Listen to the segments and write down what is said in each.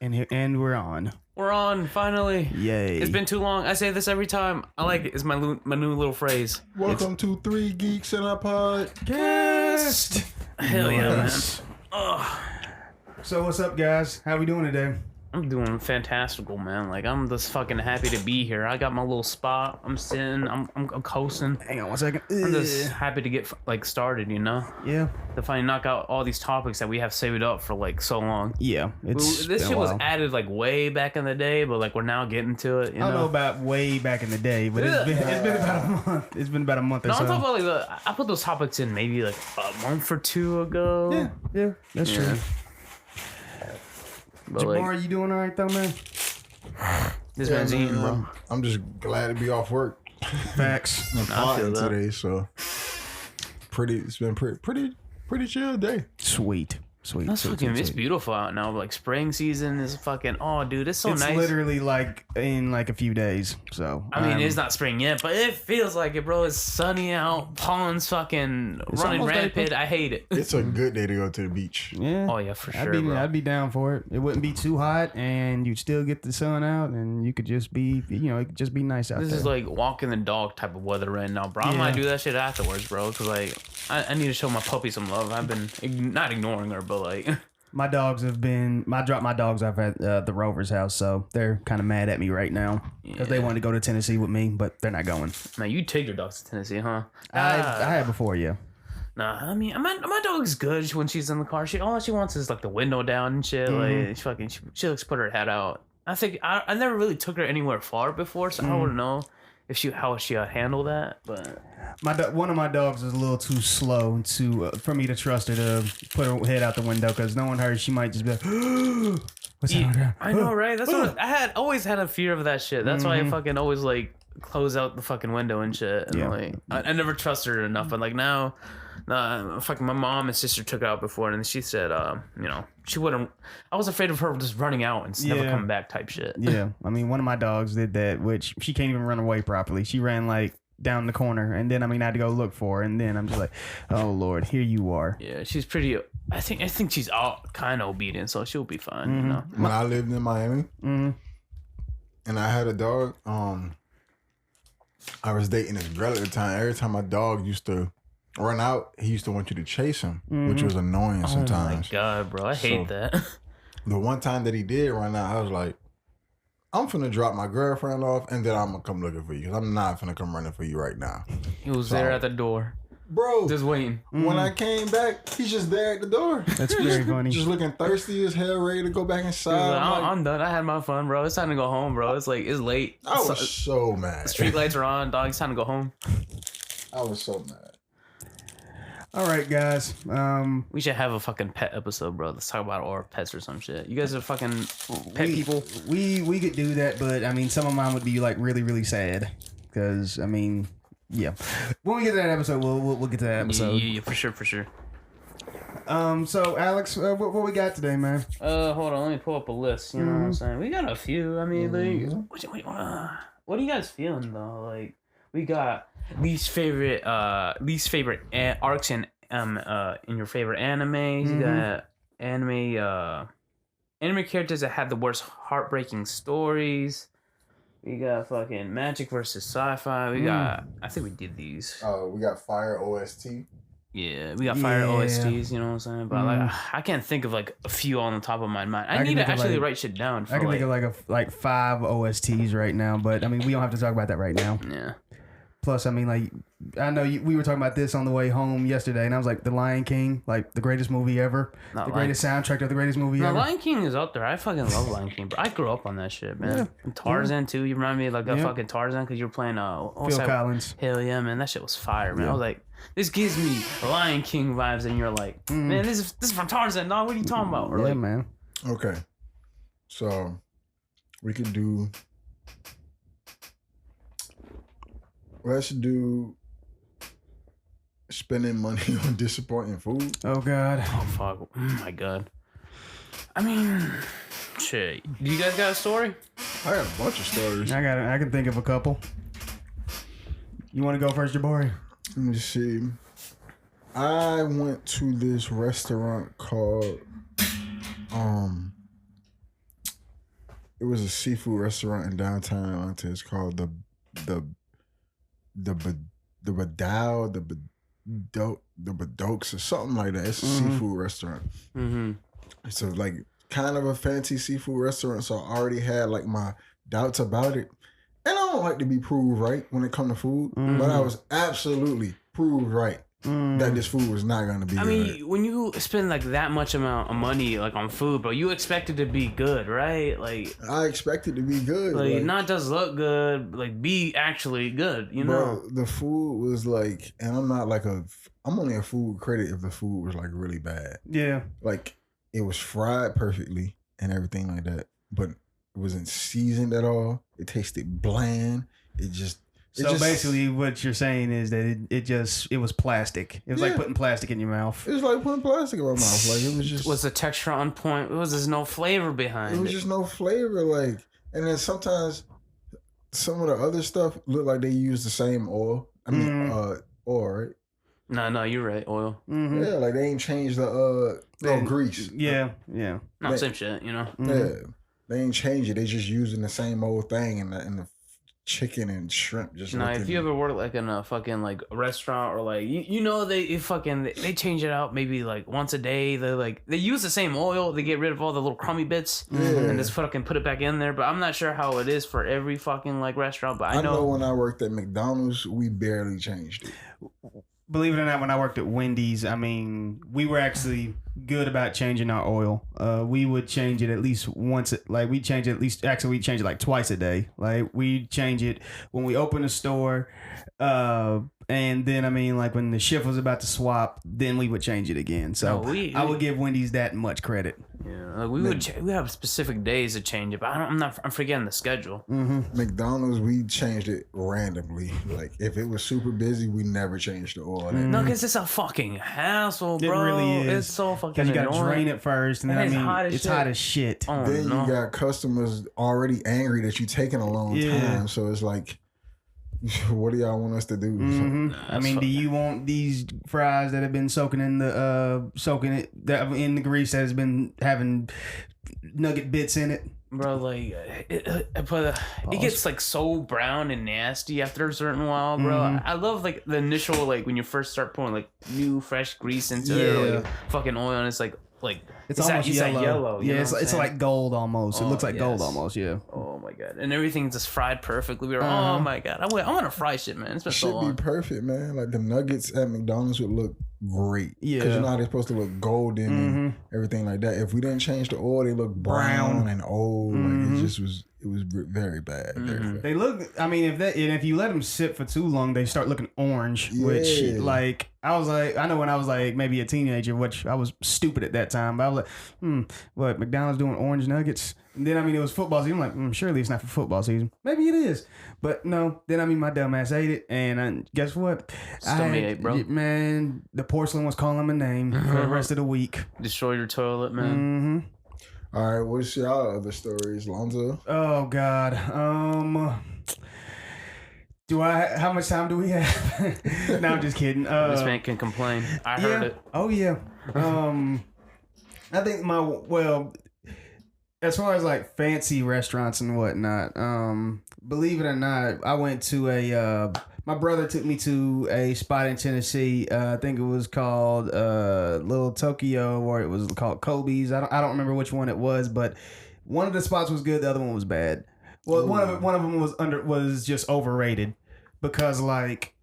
And we're on. We're on, finally. Yay. It's been too long. I say this every time. I like it. It's my new little phrase. Welcome to Three Geeks in a Podcast. Hell yeah, man. Ugh. So what's up, guys? How we doing today? I'm doing fantastical, man. Like, I'm just fucking happy to be here. I got my little spot. I'm sitting. I'm coasting. Hang on one second. I'm just happy to get started, you know? Yeah. To finally knock out all these topics that we have saved up for like so long. Yeah. This shit was added like way back in the day, but like we're now getting to it. You I don't know about way back in the day, but it's been about a month. It's been about a month or so. I'm talking about like I put those topics in maybe like a month or two ago. Yeah. That's true. But Jabbar, you doing all right though, man? This man's eating, bro. I'm just glad to be off work. Facts. I'm plotting today, so it's been pretty chill day. Sweet. It's beautiful out now. Like spring season is fucking. Oh, dude, it's so nice. It's literally like in like a few days. So I mean, it's not spring yet, but it feels like it, bro. It's sunny out. Pollen's fucking running rampant. I hate it. It's a good day to go to the beach. Yeah. Oh yeah, for sure, bro. I'd be down for it. It wouldn't be too hot, and you'd still get the sun out, and you could just be, it could just be nice out there. This is like walking the dog type of weather right now, bro. I might do that shit afterwards, bro, because like I need to show my puppy some love. I've been not ignoring her, but like I dropped my dogs off at the Rover's house, so they're kind of mad at me right now because they wanted to go to Tennessee with me, but they're not going. Man, you take your dogs to Tennessee, huh? I had before, yeah. Nah, I mean, my dog's good when she's in the car. All she wants is like the window down and shit. Mm-hmm. Like she likes to put her head out. I think I never really took her anywhere far before, so I don't know how she handle that. But one of my dogs is a little too slow for me to trust her to put her head out the window because no one heard. She might just be like, what's that on the ground? I know, right? That's what I always had a fear of that shit. That's why I fucking always like close out the fucking window and shit. And like I never trusted her enough, but like now. Fucking my mom and sister took it out before, and she said, she wouldn't. I was afraid of her just running out and never coming back, type shit. Yeah, I mean, one of my dogs did that, which she can't even run away properly. She ran like down the corner, and then I had to go look for her, and then I'm just like, oh Lord, here you are. Yeah, she's pretty. I think she's all kind of obedient, so she'll be fine. You know? When I lived in Miami, and I had a dog, I was dating this girl at the time. Every time my dog used to run out, he used to want you to chase him, which was annoying sometimes. Oh my God, bro, I hate that. The one time that he did run out, I was like, I'm finna drop my girlfriend off, and then I'm gonna come looking for you, because I'm not finna come running for you right now. He was there at the door. Bro, just waiting. When I came back, he's just there at the door. That's very funny. Just looking thirsty as hell, ready to go back inside. Like, I'm done. I had my fun, bro. It's time to go home, bro. It's late. I was so mad. Street lights are on, dog. It's time to go home. I was so mad. All right, guys. We should have a fucking pet episode, bro. Let's talk about our pets or some shit. You guys are fucking pet people. We could do that, but I mean, some of mine would be like really, really sad because I mean, yeah. When we get to that episode, we'll get to that episode. Yeah, for sure. So Alex, what we got today, man? Hold on, let me pull up a list. You know what I'm saying? We got a few. I mean, like, what are you guys feeling though? Like, we got least favorite arcs in your favorite animes. You got anime characters that had the worst heartbreaking stories. We got fucking magic versus sci-fi. We got I think we did these. We got fire OST. Yeah, we got fire OSTs, you know what I'm saying? But like I can't think of like a few on the top of my mind. I need to actually write shit down. I can think of like 5 OSTs right now, but I mean we don't have to talk about that right now. Yeah. Plus, I mean, like, I know we were talking about this on the way home yesterday, and I was like, The Lion King, like, the greatest movie ever. The greatest soundtrack of the greatest movie ever. Lion King is up there. I fucking love Lion King, bro. I grew up on that shit, man. Yeah. And Tarzan, too. You remind me of, like, that fucking Tarzan, because you were playing, Phil Collins. Hell yeah, man. That shit was fire, man. I was like, this gives me Lion King vibes, and you're like, man, this is from Tarzan, dog. What are you talking about? Or, yeah, like, man. Okay. So, we could do... Let's do spending money on disappointing food. Oh, God. Oh, fuck. Oh, my God. I mean, shit. Do you guys got a story? I got a bunch of stories. I can think of a couple. You want to go first, Jabari? Let me see. I went to this restaurant called It was a seafood restaurant in downtown Atlanta. It's called the Badao, the Badokes or something like that. It's a seafood restaurant. Mm-hmm. It's a, like kind of a fancy seafood restaurant. So I already had like my doubts about it. And I don't like to be proved right when it comes to food, but I was absolutely proved right that this food was not going to be good. I mean, when you spend like that much amount of money like on food, bro, you expect it to be good, right? Like I expect it to be good. Like not just look good, like be actually good, you know? Bro, the food was like, and I'm only a food critic if the food was like really bad. Yeah. Like it was fried perfectly and everything like that, but it wasn't seasoned at all. It tasted bland. So basically what you're saying is that it was plastic. It was like putting plastic in your mouth. It was like putting plastic in my mouth. Like it was just... Was the texture on point? There's no flavor behind it. It was just no flavor. Like, and then sometimes some of the other stuff looked like they used the same oil. I mean, oil, right? No, you're right. Oil. Mm-hmm. Yeah, like they ain't changed the grease. Yeah. No, same shit, you know? Yeah. They ain't changed it. They just using the same old thing in the chicken and shrimp. Just if you ever work like in a fucking like restaurant or like you know they change it out maybe like once a day. They use the same oil. They get rid of all the little crummy bits and just fucking put it back in there. But I'm not sure how it is for every fucking like restaurant. But I know when I worked at McDonald's, we barely changed it. Believe it or not, when I worked at Wendy's, I mean, we were actually good about changing our oil. We would change it at least once. We change it like twice a day. Like we change it when we open the store, and then I mean, like when the shift was about to swap, then we would change it again. So I would give Wendy's that much credit. Yeah, like we have specific days to change it, but I'm forgetting the schedule. McDonald's, we changed it randomly. Like if it was super busy, we never changed the oil. No, because it's a fucking hassle, bro. It really is. It's so fucking Because you got annoying. to drain it first, and then it's hot as shit. Oh, then you got customers already angry that you're taking a long time. So it's like, what do y'all want us to do? I mean, do you want these fries that have been soaking in the in the grease that has been having nugget bits in it? Bro, like it gets like so brown and nasty after a certain while, bro. I love like the initial like when you first start pouring like new fresh grease into it, or, like, fucking oil, and it's like it's almost yellow. Yeah, it's like gold almost. It looks like gold almost. Yeah. Oh my god, and everything's just fried perfectly. Oh my god, I want to fry shit, man. It's been so long. Should be perfect, man. Like the nuggets at McDonald's would look great. Yeah, because you know how they're supposed to look golden and everything like that. If we didn't change the oil, they look brown and old. Like it was very bad. Very bad. They look. I mean, if you let them sit for too long, they start looking orange. Which like I was like, I know when I was like maybe a teenager, which I was stupid at that time, but I was like, what, McDonald's doing orange nuggets? And then I mean it was football season. I'm like, surely it's not for football season. Maybe it is, but no. Then I mean my dumb ass ate it, and guess what? Ate, bro. Man, the porcelain was calling my name for the rest of the week. Destroy your toilet, man. All right, what's y'all other stories, Lonzo? Oh God. How much time do we have? No, I'm just kidding. This man can complain. I heard it. Oh yeah. I think as far as like fancy restaurants and whatnot, believe it or not, I went to my brother took me to a spot in Tennessee. I think it was called Little Tokyo, or it was called Kobe's. I don't remember which one it was, but one of the spots was good, the other one was bad. Well, one of them was just overrated because like,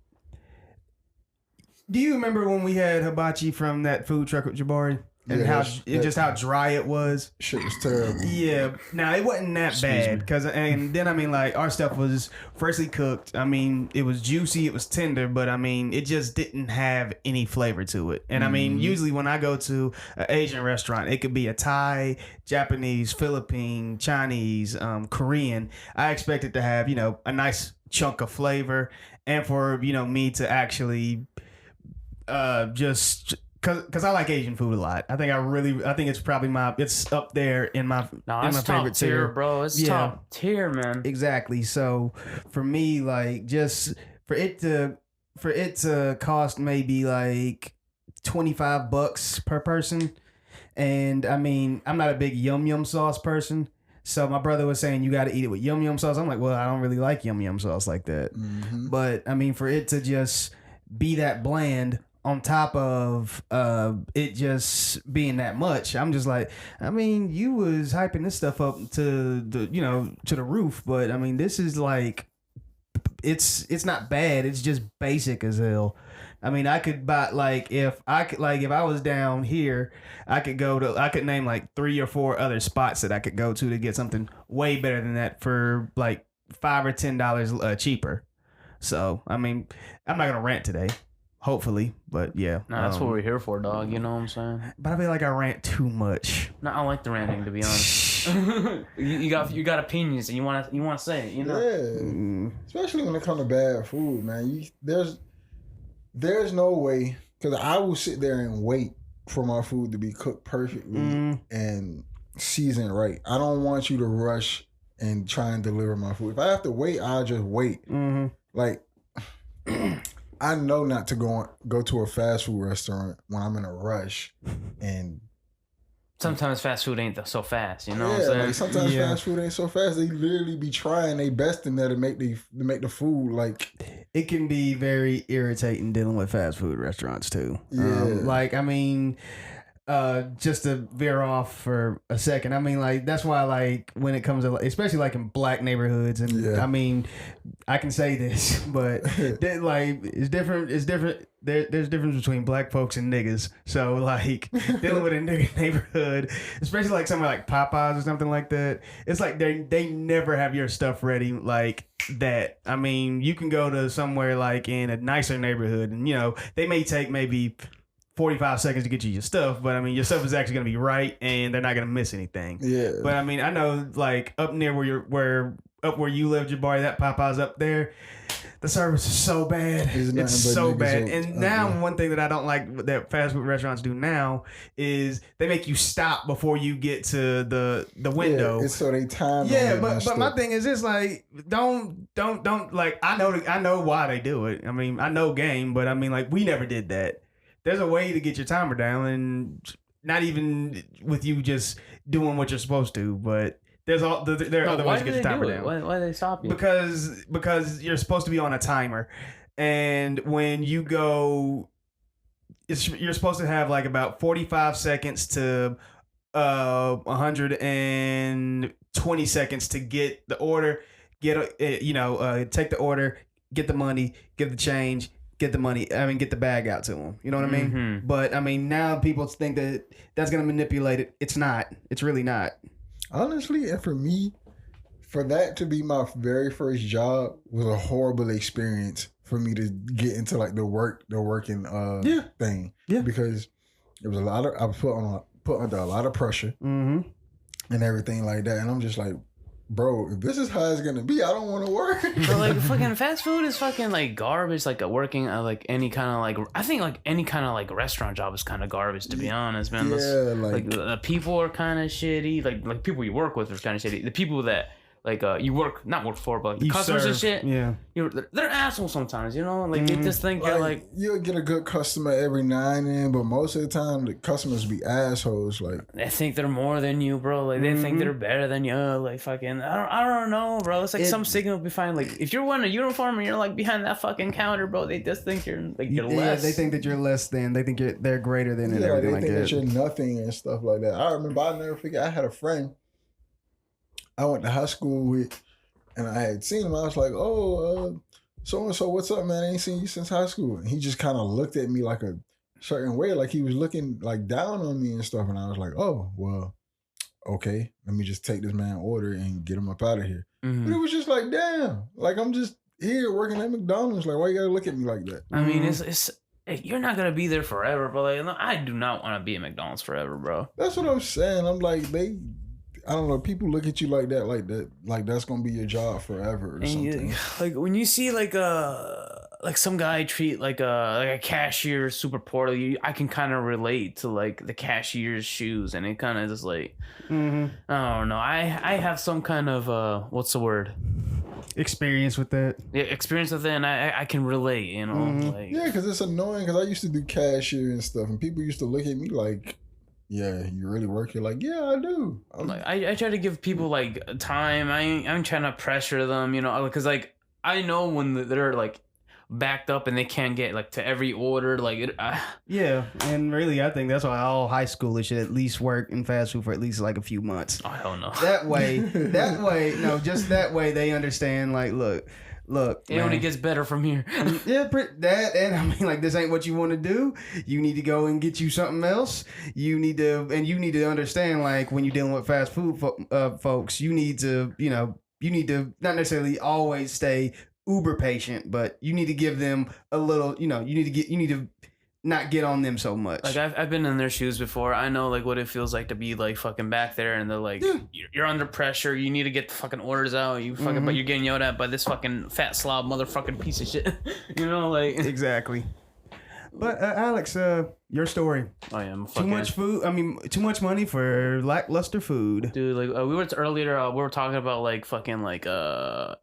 do you remember when we had hibachi from that food truck with Jabari? And how dry it was. Shit was terrible. Yeah. Now, it wasn't that bad. And then, I mean, like, our stuff was freshly cooked. I mean, it was juicy. It was tender. But, I mean, it just didn't have any flavor to it. And, I mean, usually when I go to an Asian restaurant, it could be a Thai, Japanese, Philippine, Chinese, Korean. I expect it to have, a nice chunk of flavor. And for, me to actually just... Cause I like Asian food a lot. I think it's probably it's up there in my favorite tier, bro. It's top tier, man. Exactly. So for me, like just for it to cost maybe like $25 per person, and I mean I'm not a big yum yum sauce person, So my brother was saying you got to eat it with yum yum sauce. I'm like, well, I don't really like yum yum sauce like that. But I mean, for it to just be that bland on top of it just being that much, I'm just like, I mean, you was hyping this stuff up to the roof, but I mean, this is like, it's not bad. It's just basic as hell. I mean, I could buy if I was down here, I could name like 3 or 4 other spots that I could go to get something way better than that for like $5 or $10 cheaper. So I mean, I'm not gonna rant today, hopefully, but yeah. No, that's what we're here for, dog. You know what I'm saying? But I feel like I rant too much. No, I like the ranting, to be honest. you got opinions and you want to say it, you know? Yeah, especially when it comes to bad food, man. There's no way, because I will sit there and wait for my food to be cooked perfectly and seasoned right. I don't want you to rush and try and deliver my food. If I have to wait, I'll just wait. Like, I know not to go to a fast food restaurant when I'm in a rush, and sometimes fast food ain't so fast, you know what I'm yeah, saying? like sometimes fast food ain't so fast. They literally be trying their best in there to make the food like. It can be very irritating dealing with fast food restaurants too. Yeah. Like, I mean, just to veer off for a second, I mean, like, that's why, like, when it comes to, especially like in black neighborhoods, and I mean, I can say this, but like, it's different. There's difference between black folks and niggas. So like, dealing with a nigga neighborhood, especially like somewhere like Popeyes or something like that, it's like they never have your stuff ready like that. I mean, you can go to somewhere like in a nicer neighborhood, and they may take maybe 45 seconds to get you your stuff, but I mean, your stuff is actually going to be right, and they're not going to miss anything. Yeah. But I mean, I know like up near where you live, Jabari, that Popeyes up there, the service is so bad. It's so bad. And now one thing that I don't like that fast food restaurants do now is they make you stop before you get to the window. Yeah, it's so they time. Yeah, but my thing is, it's like don't like, I know why they do it. I mean, I know game, but I mean, like, we never did that. There's a way to get your timer down, and not even with you just doing what you're supposed to, but there are other ways to get your timer down. Why do they stop you? Because you're supposed to be on a timer, and when you go, you're supposed to have like about 45 seconds to 120 seconds to get the order, take the order, get the money, get the change. Get the money. I mean, get the bag out to them. You know what I mean? Mm-hmm. But I mean, now people think that that's gonna manipulate it. It's not. It's really not. Honestly, and for me, for that to be my very first job was a horrible experience for me to get into like the working thing. Yeah. Because it was I was put under a lot of pressure and everything like that, and I'm just like, bro, if this is how it's gonna be, I don't want to work. But like, fucking fast food is fucking like garbage. Like working at like any kind of like, I think like any kind of like restaurant job is kind of garbage, to be honest, man. Yeah, like the people are kind of shitty. Like people you work with are kind of shitty. The people that like you not work for, but like customers serve, and shit. Yeah, they're assholes sometimes. Like they just think they're like you'll get a good customer every now and then, but most of the time the customers be assholes. Like they think they're more than you, bro. Like they think they're better than you. Like fucking, I don't know, bro. It's like some signal be fine. Like if you're wearing a uniform and you're like behind that fucking counter, bro, they just think you're less. Yeah, they think that you're less than. They think they're greater than, and everything like that. They think that you're nothing and stuff like that. I remember, I'll never forget. I had a friend I went to high school with. And I had seen him. I was like, oh, so-and-so, what's up, man? I ain't seen you since high school. And he just kind of looked at me like a certain way, like he was looking like down on me and stuff. And I was like, oh, well, okay. Let me just take this man's order and get him up out of here. Mm-hmm. But it was just like, damn. Like, I'm just here working at McDonald's. Like, why you gotta look at me like that? I mean, it's you're not gonna be there forever, but like, I do not want to be at McDonald's forever, bro. That's what I'm saying. I'm like, I don't know. People look at you like that, like that's gonna be your job forever or something. Like when you see like some guy treat like a cashier super poorly, I can kind of relate to like the cashier's shoes, and it kind of just like I don't know. I have some kind of what's the word? Experience with that. Yeah, experience with it, and I can relate. Like, yeah, because it's annoying. Because I used to do cashier and stuff, and people used to look at me like Yeah, you really work. You're like, yeah, I do. Like I try to give people like time. I'm trying to pressure them, you know, because like I know when they're like backed up and they can't get like to every order, like it. Yeah, and really, I think that's why all high schoolers should at least work in fast food for at least like a few months. Oh hell no. That way, just that way they understand. Like, look, it only gets better from here. Yeah, that, and I mean, like, this ain't what you want to do. You need to go and get you something else. You need to understand, like, when you're dealing with fast food folks, you need to not necessarily always stay uber patient, but you need to give them a little, you need to not get on them so much. Like I've been in their shoes before. I know like what it feels like to be like fucking back there, and they're like, you're under pressure. You need to get the fucking orders out. You fucking, but you're getting yelled at by this fucking fat slob motherfucking piece of shit. You know, like exactly. But Alex, your story. I am too much food. I mean, too much money for lackluster food. Dude, like we were earlier. We were talking about like fucking like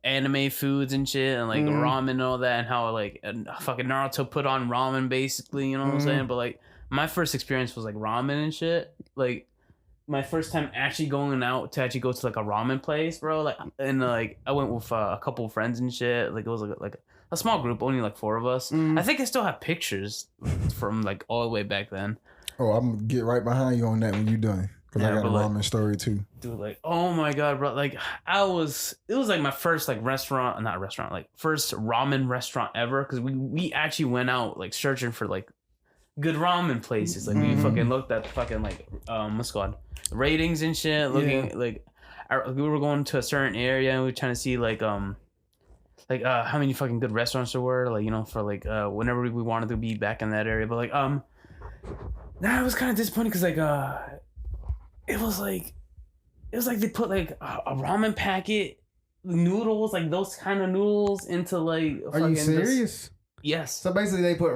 anime foods and shit, and like ramen and all that, and how like fucking Naruto put on ramen basically. You know what I'm saying? But like my first experience was like ramen and shit. Like my first time actually going out to actually go to like a ramen place, bro. Like and like I went with a couple of friends and shit. Like it was like a small group, only like 4 of us. I think I still have pictures from like all the way back then. Oh, I'm gonna get right behind you on that when you're done. Because I got a ramen story too. Dude, like, oh my God, bro. Like, it was like my first like first ramen restaurant ever. Because we actually went out like searching for like good ramen places. Like we fucking looked at fucking like, what's it called? Ratings and shit. Looking like, we were going to a certain area and we were trying to see like how many fucking good restaurants there were, like, you know, for like whenever we wanted to be back in that area. But like I was kind of disappointed because like it was like they put like a ramen packet noodles, like those kind of noodles into like are you serious? Yes. So basically they put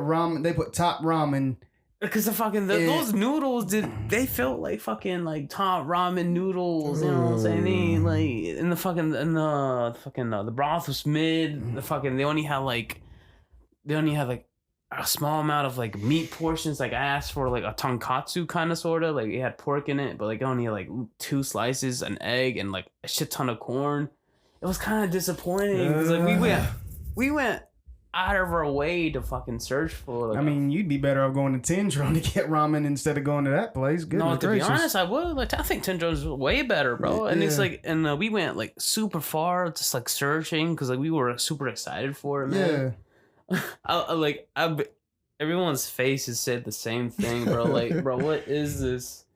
top ramen. Because the fucking those noodles they felt like fucking like top ramen noodles, you know what I'm saying? They like the broth was mid. The fucking they only had like a small amount of like meat portions. Like I asked for like a tonkatsu kind of sorta, like it had pork in it, but like only like 2 slices, an egg, and like a shit ton of corn. It was kind of disappointing because like we went out of our way to fucking search for. Like, I mean, you'd be better off going to Tendron to get ramen instead of going to that place. Goodness to gracious. be honest, I would. Like, I think Tendron's way better, bro. And it's like, and we went like super far, just like searching because like we were super excited for it, man. Yeah. Everyone's faces said the same thing, bro. Like, bro, what is this?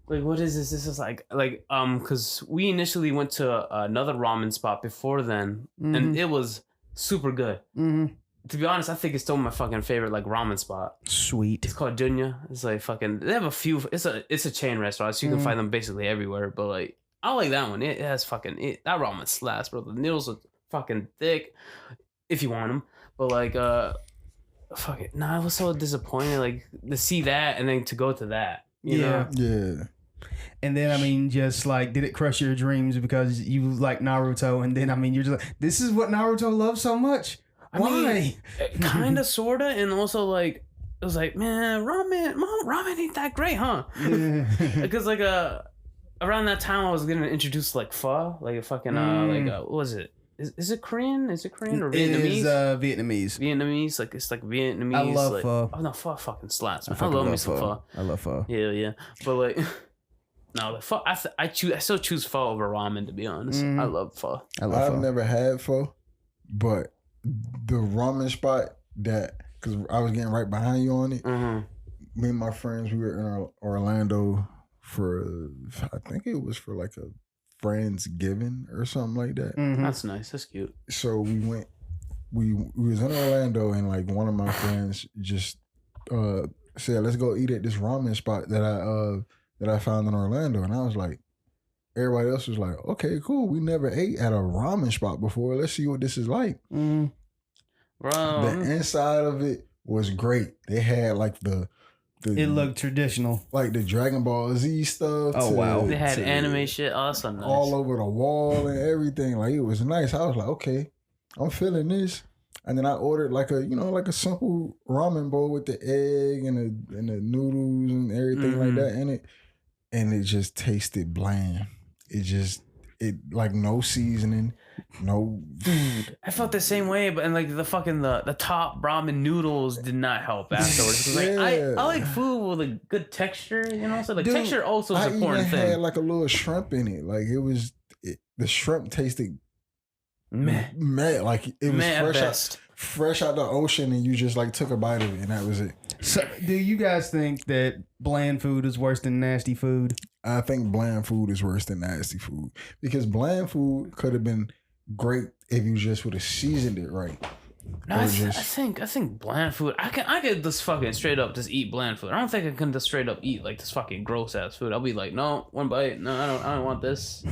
Like, what is this? This is like, because we initially went to another ramen spot before then, and it was super good. To be honest, I think it's still my fucking favorite like ramen spot. Sweet. It's called Dunya. It's like fucking. They have a few. It's a chain restaurant, so you can find them basically everywhere. But like, I like that one. It has fucking that ramen slaps, bro. The noodles are fucking thick, if you want them. But like, fuck it. Nah, I was so disappointed. Like to see that and then to go to that. You know? Yeah. And then, I mean, just like, did it crush your dreams because you like Naruto? And then, I mean, you're just like, this is what Naruto loves so much? Why? Kind of, sort of. And also, like, it was like, man, ramen ain't that great, huh? Because, like, around that time, I was getting introduced to, like, pho. Like, a fucking, what was it? Is it Korean? Is it Korean or Vietnamese? It is Vietnamese. Vietnamese, like it's like Vietnamese. I love like, pho. Oh no, pho fucking slaps. I love me some pho. I love pho. Yeah. But like, no, the pho. I still choose pho over ramen, to be honest. I love pho. I've never had pho, but the ramen spot because I was getting right behind you on it. Me and my friends, we were in Orlando for, I think it was for like a Friendsgiving or something like that. That's nice. That's cute. So we went. We was in Orlando, and like one of my friends just said, "Let's go eat at this ramen spot that I found in Orlando." And I was like, everybody else was like, "Okay, cool. We never ate at a ramen spot before. Let's see what this is like." Bro, the inside of it was great. They had like it looked traditional, like the Dragon Ball Z stuff. Oh wow! They had anime shit. Awesome, nice. All over the wall and everything. Like it was nice. I was like, okay, I'm feeling this. And then I ordered like a simple ramen bowl with the egg and the noodles and everything like that in it. And it just tasted bland. It like no seasoning, no Dude, I felt the same way, but and like the top ramen noodles did not help afterwards. 'Cause, like I like food with a good texture, you know. So texture also is an important thing. I even had like a little shrimp in it. Like the shrimp tasted meh. Like it was fresh out the ocean, and you just like took a bite of it, and that was it. So, do you guys think that bland food is worse than nasty food? I think bland food is worse than nasty food because bland food could have been great if you just would have seasoned it right. No, I think bland food. I could just fucking straight up just eat bland food. I don't think I can just straight up eat like this fucking gross ass food. I'll be like, no, one bite. No, I don't want this.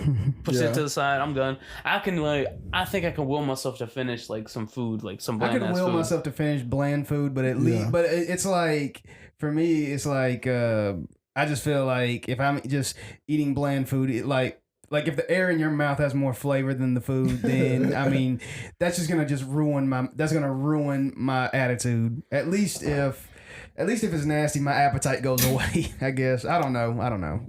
Push it to the side. I'm done. I think I can will myself to finish like some food, like some bland. I can will myself to finish bland food, but at least, but it's like for me, it's like I just feel like if I'm just eating bland food, like if the air in your mouth has more flavor than the food, then I mean, that's gonna ruin my attitude. At least if it's nasty, my appetite goes away. I guess I don't know.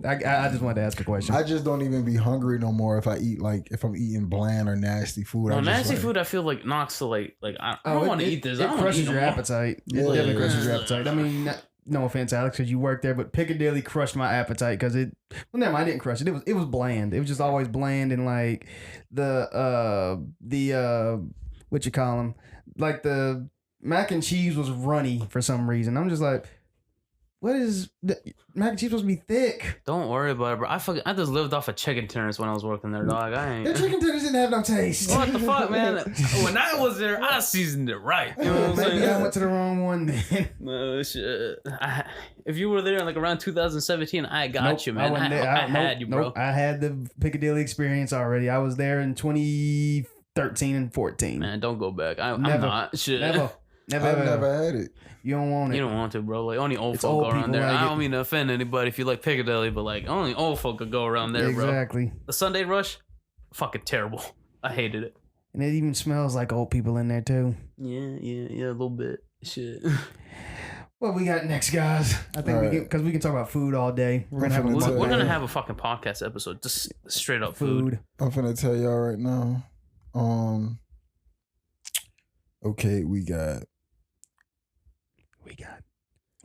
I just wanted to ask a question. I just don't even be hungry no more if I'm eating bland or nasty food. Nasty food I feel like knocks to like I don't want to eat this. It crushes your appetite. It definitely crushes your appetite. I mean. No offense, Alex, because you work there, but Piccadilly crushed my appetite because never mind, I didn't crush it. It was bland. It was just always bland and like the what you call them, like the mac and cheese was runny for some reason. I'm just like, what is mac and cheese supposed to be thick? Don't worry about it, bro. I just lived off of chicken tenders when I was working there, dog. The chicken tenders didn't have no taste. What the fuck, man? When I was there, I seasoned it right. You know what I'm saying? Maybe I went to the wrong one then. No shit. If you were there like around 2017, I got you, man. I had you, bro. Nope. I had the Piccadilly experience already. I was there in 2013 and 14. Man, don't go back. I'm not. Shit. Never. I've never had it. You don't want it. You don't want to, bro. Like only old folk go around there. I don't mean to offend anybody if you like Piccadilly, but like only old folk could go around there, bro. Exactly. The Sunday Rush, fucking terrible. I hated it. And it even smells like old people in there too. Yeah, a little bit. Shit. What we got next, guys? I think because we can talk about food all day. We're gonna have a fucking podcast episode, just straight up food. I'm finna tell y'all right now. Okay, we got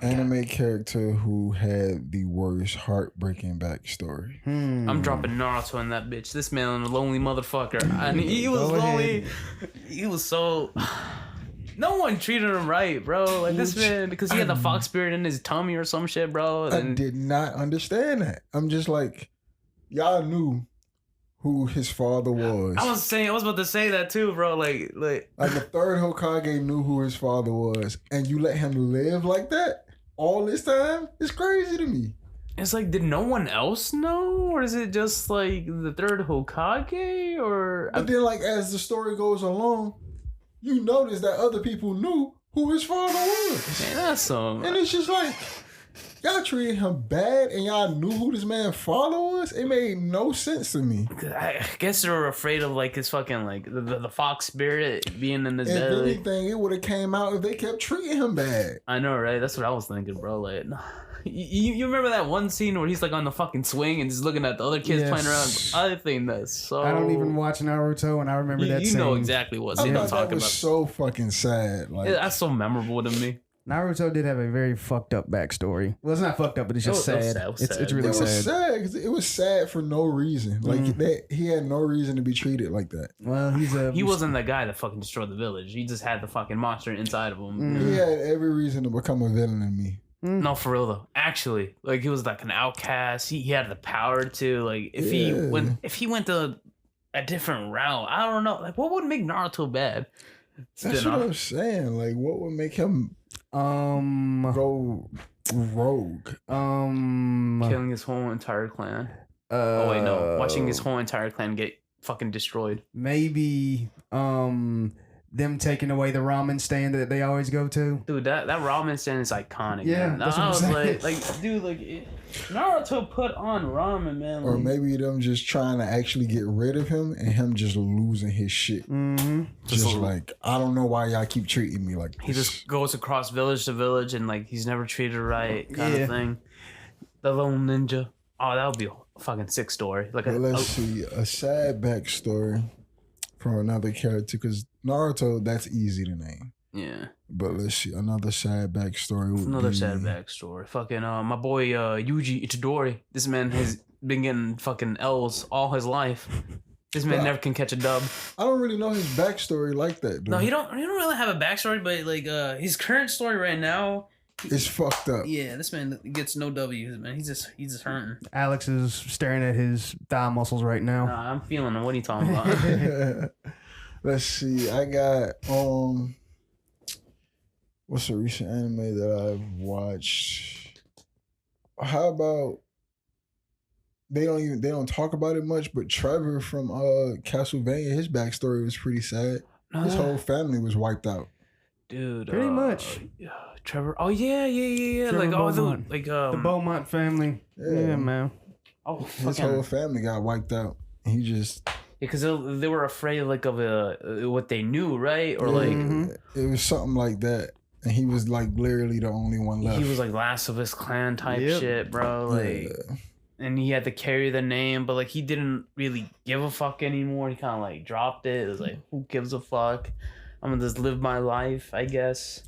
anime character who had the worst heartbreaking backstory. I'm dropping Naruto in that bitch. This man, a lonely motherfucker. And he was lonely. He was so. No one treated him right, bro. Like this man, because he had the fox spirit in his tummy or some shit, bro. I did not understand that. I'm just like, y'all knew who his father was. I was about to say that too, bro. Like the third Hokage knew who his father was, and you let him live like that all this time? It's crazy to me. It's like, did no one else know, or is it just like the third Hokage, or? But then, like as the story goes along, you notice that other people knew who his father was. Man, that's so. And it's just like, y'all treated him bad and y'all knew who this man's father was? It made no sense to me. I guess they were afraid of like his fucking like the fox spirit being in his belly. belly. If anything, it would have came out if they kept treating him bad. I know, right? That's what I was thinking, bro. Like, you remember that one scene where he's like on the fucking swing and just looking at the other kids playing around? I think that's so. I don't even watch Naruto, and I remember that scene. You know exactly what scene I'm talking about. So fucking sad. Like that's so memorable to me. Naruto did have a very fucked up backstory. Well, it's not fucked up, but it's just sad. It's really sad. It was sad because it was sad for no reason. Like that, he had no reason to be treated like that. Well, he wasn't the guy that fucking destroyed the village. He just had the fucking monster inside of him. He had every reason to become a villain in me. No, for real though. Actually, like he was like an outcast. He had the power to like if he went to a different route. I don't know. Like what would make Naruto bad? That's what I'm saying. Like what would make him go rogue? Killing his whole entire clan. Oh wait, no. Watching his whole entire clan get fucking destroyed. Maybe them taking away the ramen stand that they always go to. Dude, that ramen stand is iconic. Yeah, man. that's I what I'm was saying. dude, Naruto put on ramen, man. Or like- maybe them just trying to actually get rid of him and him just losing his shit. Mm-hmm. Just like, I don't know why y'all keep treating me like this. He just goes across village to village and like he's never treated right kind of thing. The lone ninja. Oh, that would be a fucking sick story. Like Let's see, a sad backstory from another character, because Naruto, that's easy to name. yeah. But let's see, another sad backstory would Another be... sad backstory. Fucking my boy Yuji Itadori. This man has been getting fucking L's all his life. This man never can catch a dub. I don't really know his backstory like that, dude. No, he don't really have a backstory, but like his current story right now, It's fucked up. yeah, this man gets no W's, man. He's just hurting. Alex is staring at his thigh muscles right now. Nah, I'm feeling him. What are you talking about? Let's see, I got what's a recent anime that I've watched? How about they don't talk about it much, but Trevor from Castlevania, his backstory was pretty sad. His whole family was wiped out. Dude, Pretty much. Trevor. Oh yeah. Trevor Like Beaumont. the Beaumont family. Yeah, man. Oh, His whole family got wiped out. He just because they were afraid like of what they knew, right? Or it was something like that. And he was like literally the only one left. he was like last of his clan type shit, bro. Like, and he had to carry the name, but like he didn't really give a fuck anymore. He kind of like dropped it. It was like, who gives a fuck? I'm gonna just live my life, I guess.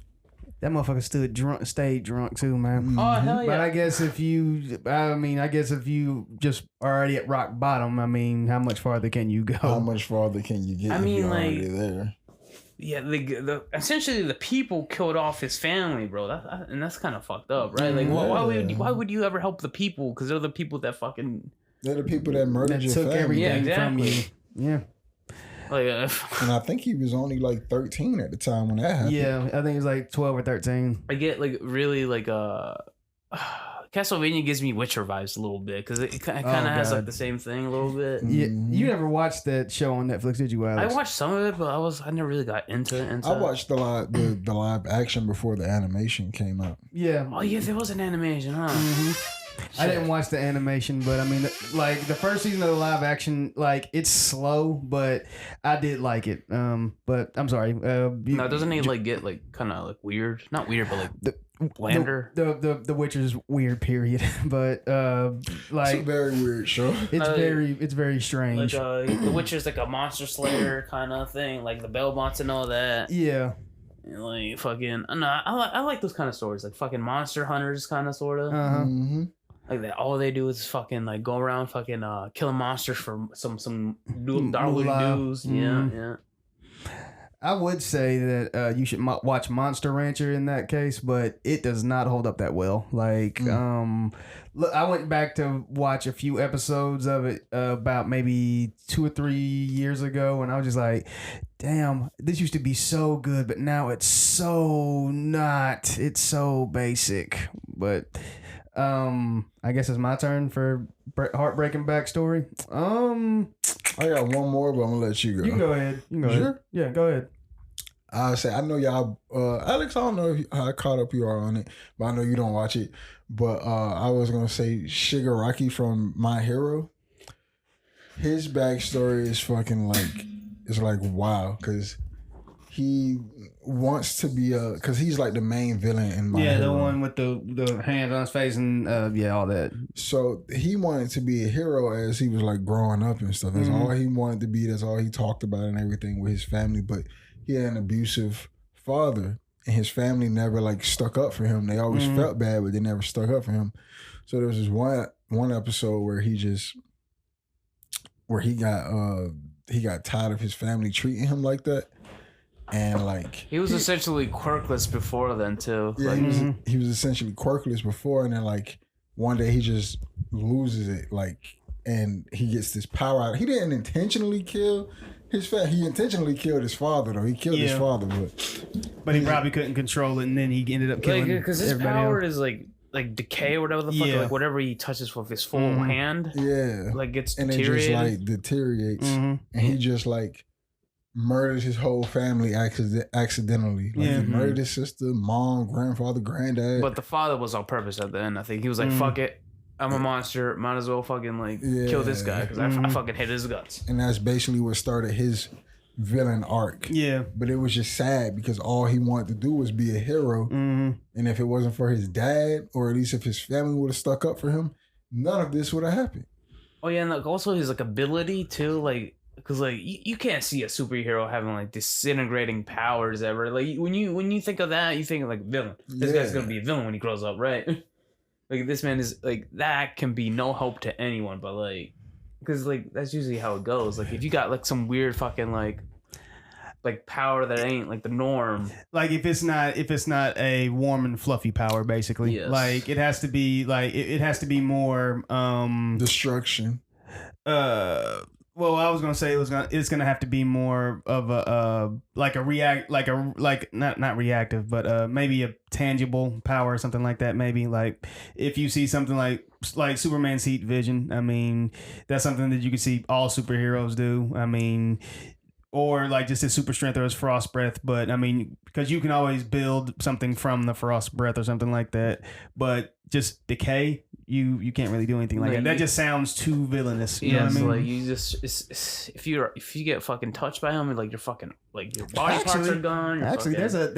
That motherfucker stayed drunk too, man. Oh hell yeah! But I guess if you just already at rock bottom, I mean, how much farther can you go? How much farther can you get? I if mean, you're like, already there. Yeah, essentially the people killed off his family, bro. And that's kind of fucked up, right? Like, why would you ever help the people? Because they're the people that fucking they're the people that murdered your took family. everything from you. exactly. Yeah. Like, And I think he was only like 13 at the time when that happened. Yeah, I think it was like 12 or 13. I get like really like Castlevania gives me Witcher vibes a little bit because it kind of has like the same thing a little bit. Yeah, you never watched that show on Netflix, did you, Alex? I watched some of it, but I never really got into it. I watched the live action before the animation came out. Yeah. Oh yeah, there was an animation, huh? Mm-hmm. I didn't watch the animation, but I mean, like the first season of the live action, like it's slow, but I did like it. But I'm sorry. No, doesn't he like get like kind of like weird? Not weird, but like blander. The Witcher's weird, period. But like It's a very weird show. It's very strange. Like the Witcher's like a monster slayer kind of thing, like the Belmonts and all that. Yeah. And like fucking, I like those kind of stories, like fucking Monster Hunters kind of sort of. Mm-hmm. Like that, all they do is fucking like go around fucking killing monsters for some dollar dues. Yeah. I would say that you should watch Monster Rancher in that case, but it does not hold up that well. Like, look, I went back to watch a few episodes of it about maybe 2 or 3 years ago, and I was just like, damn, this used to be so good, but now it's so not. It's so basic. But I guess it's my turn for heartbreaking backstory. I got one more, but I'm gonna let you go. You can go ahead. Sure? Yeah, go ahead. I'll say, I know y'all, Alex, I don't know how caught up you are on it, but I know you don't watch it. But I was going to say Shigaraki from My Hero. His backstory is fucking like, it's like, wow, because he wants to be because he's like the main villain in My Hero. Yeah, the one with the hands on his face and all that. So he wanted to be a hero as he was like growing up and stuff. That's all he wanted to be. That's all he talked about and everything with his family. But he had an abusive father, and his family never like stuck up for him. They always felt bad, but they never stuck up for him. So there was this one episode where he got tired of his family treating him like that, and like he was essentially quirkless before then too. Yeah, like, he was essentially quirkless before, and then like one day he just loses it, like, and he gets this power out. He didn't intentionally kill he intentionally killed his father though. He killed his father, but he probably couldn't control it, and then he ended up killing because his power is like decay or whatever the fuck. Like whatever he touches with his full hand, like gets and deteriorated. it just like deteriorates, and he just like murders his whole family accidentally. Like he murdered his sister, mom, grandfather, granddad. But the father was on purpose at the end. I think he was like, "Fuck it, I'm a monster. Might as well fucking like kill this guy because I fucking hate his guts." And that's basically what started his villain arc. Yeah. But it was just sad because all he wanted to do was be a hero. And if it wasn't for his dad, or at least if his family would have stuck up for him, none of this would have happened. Oh yeah, and like also his like ability too, like because like you can't see a superhero having like disintegrating powers ever. Like when you think of that, you think of like villain. This guy's gonna be a villain when he grows up, right? Like this man is like that can be no help to anyone, but like because like that's usually how it goes. Like if you got like some weird fucking like power that ain't like the norm. Like if it's not a warm and fluffy power, basically. Yes. Like it has to be like it has to be more Destruction. Well, I was gonna say it's gonna have to be more of a not reactive, but maybe a tangible power or something like that. Maybe like if you see something like Superman's heat vision, I mean that's something that you can see all superheroes do. I mean, or like just his super strength or his frost breath. But I mean, because you can always build something from the frost breath or something like that. But just decay, you can't really do anything like that. That just sounds too villainous. You know what I mean? Like you just if you get fucking touched by him, like you're fucking like your body parts are gone. Actually, there's I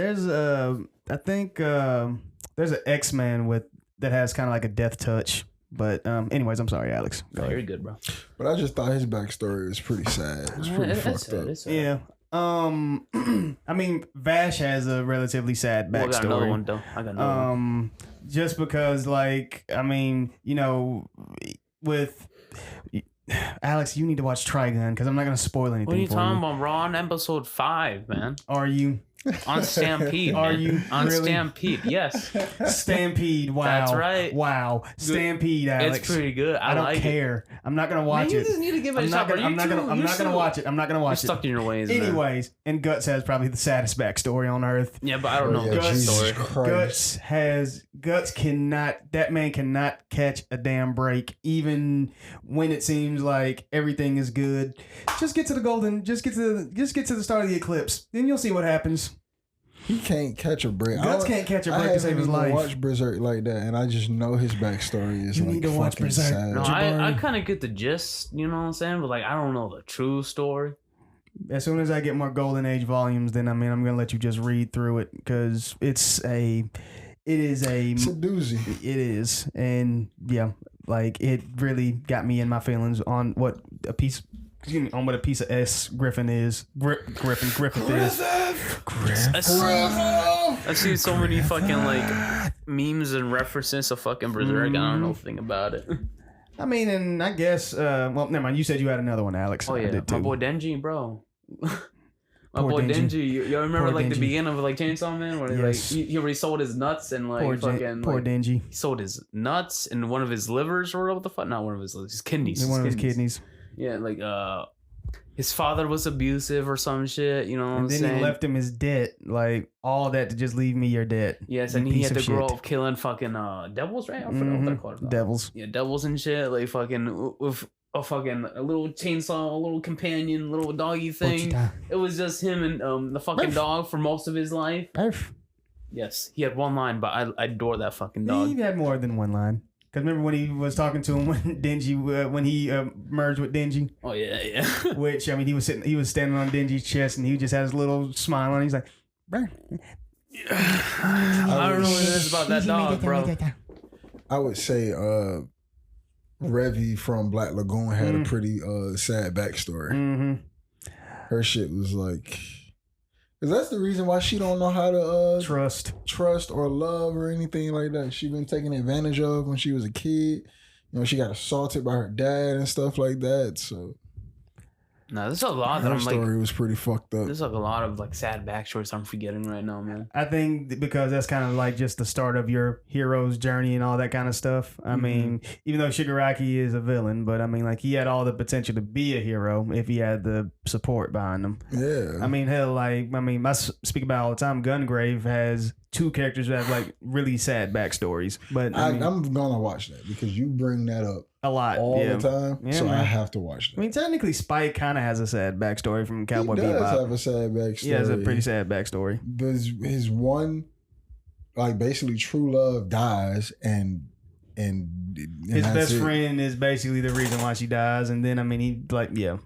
think there's an X-Man that has kind of like a death touch. But anyways, I'm sorry, Alex. Go ahead. You're good, bro. But I just thought his backstory was pretty sad. It's pretty fucked up. Yeah. I mean, Vash has a relatively sad backstory. I got another one though. I got another one. Just because, like, I mean, you know, with Alex, you need to watch Trigun because I'm not gonna spoil anything. What are you for talking about? We're on episode 5, man. Are you? On Stampede. Are man. you on really? Stampede? Yes. Stampede. Wow. That's right. Wow. Stampede, Alex. It's pretty good. I don't care. I'm not gonna watch it. You just need to give it a shot. I'm not gonna watch it. I'm not gonna watch it. You're stuck in your ways. Anyways, and Guts has probably the saddest backstory on earth. Yeah, but I don't know Jesus Guts' story. That man cannot catch a damn break, even when it seems like everything is good. Just get to the start of the eclipse, then you'll see what happens. He can't catch a break. Guts can't catch a break to save his life. I haven't watched Berserk like that, and I just know his backstory is you need to watch Berserk. Sad. No, I kind of get the gist, you know what I'm saying? But like, I don't know the true story. As soon as I get more Golden Age volumes, then I'm gonna let you just read through it because it's a doozy. It is, and yeah, like it really got me in my feelings on what a piece of S Griffin is. Griffith is. I've seen so many fucking like memes and references to fucking Berserk. I don't know a thing about it. I mean, and I guess well, never mind. You said you had another one, Alex. Oh yeah, I did too. my boy Denji, bro. My boy Denji. You remember like the beginning of like Chainsaw Man where like he already sold his nuts and like poor Denji. He sold his nuts and one of his livers or what the fuck? Not one of his livers, his kidneys. His kidneys. Yeah, like his father was abusive or some shit, you know what I'm saying? And then he left him his debt, like all that to just leave me your debt. Yes, and he had to grow up killing fucking devils, right? I forgot what they're called. Devils. Yeah, devils and shit, like fucking with a little chainsaw, a little companion, little doggy thing. It was just him and the fucking dog for most of his life. Yes, he had one line, but I adore that fucking dog. He had more than one line. Because remember when he was talking to him when he merged with Denji? Oh yeah. Which I mean, he was standing on Denji's chest, and he just had his little smile on. He's like, "Bro, I don't know what it is about that dog, bro." I would say Revy from Black Lagoon had a pretty sad backstory. Mm-hmm. Her shit was like, because that's the reason why she don't know how to trust or love or anything like that. She been taken advantage of when she was a kid. You know, she got assaulted by her dad and stuff like that. So no, there's a lot that her I'm like. story was pretty fucked up. There's like a lot of like sad backstories I'm forgetting right now, man. I think because that's kind of like just the start of your hero's journey and all that kind of stuff. I mean, even though Shigaraki is a villain, but I mean, like he had all the potential to be a hero if he had the support behind him. Yeah. I mean, hell, like I speak about all the time. Gungrave has two characters who have like really sad backstories. But I'm gonna watch that because you bring that up a lot all the time, Yeah, so man. I have to watch that. I mean, technically, Spike kind of has a sad backstory from Cowboy He does Bebop. have a sad backstory. He has a pretty sad backstory. His one, like basically true love dies, and his best friend is basically the reason why she dies, and then I mean he like yeah.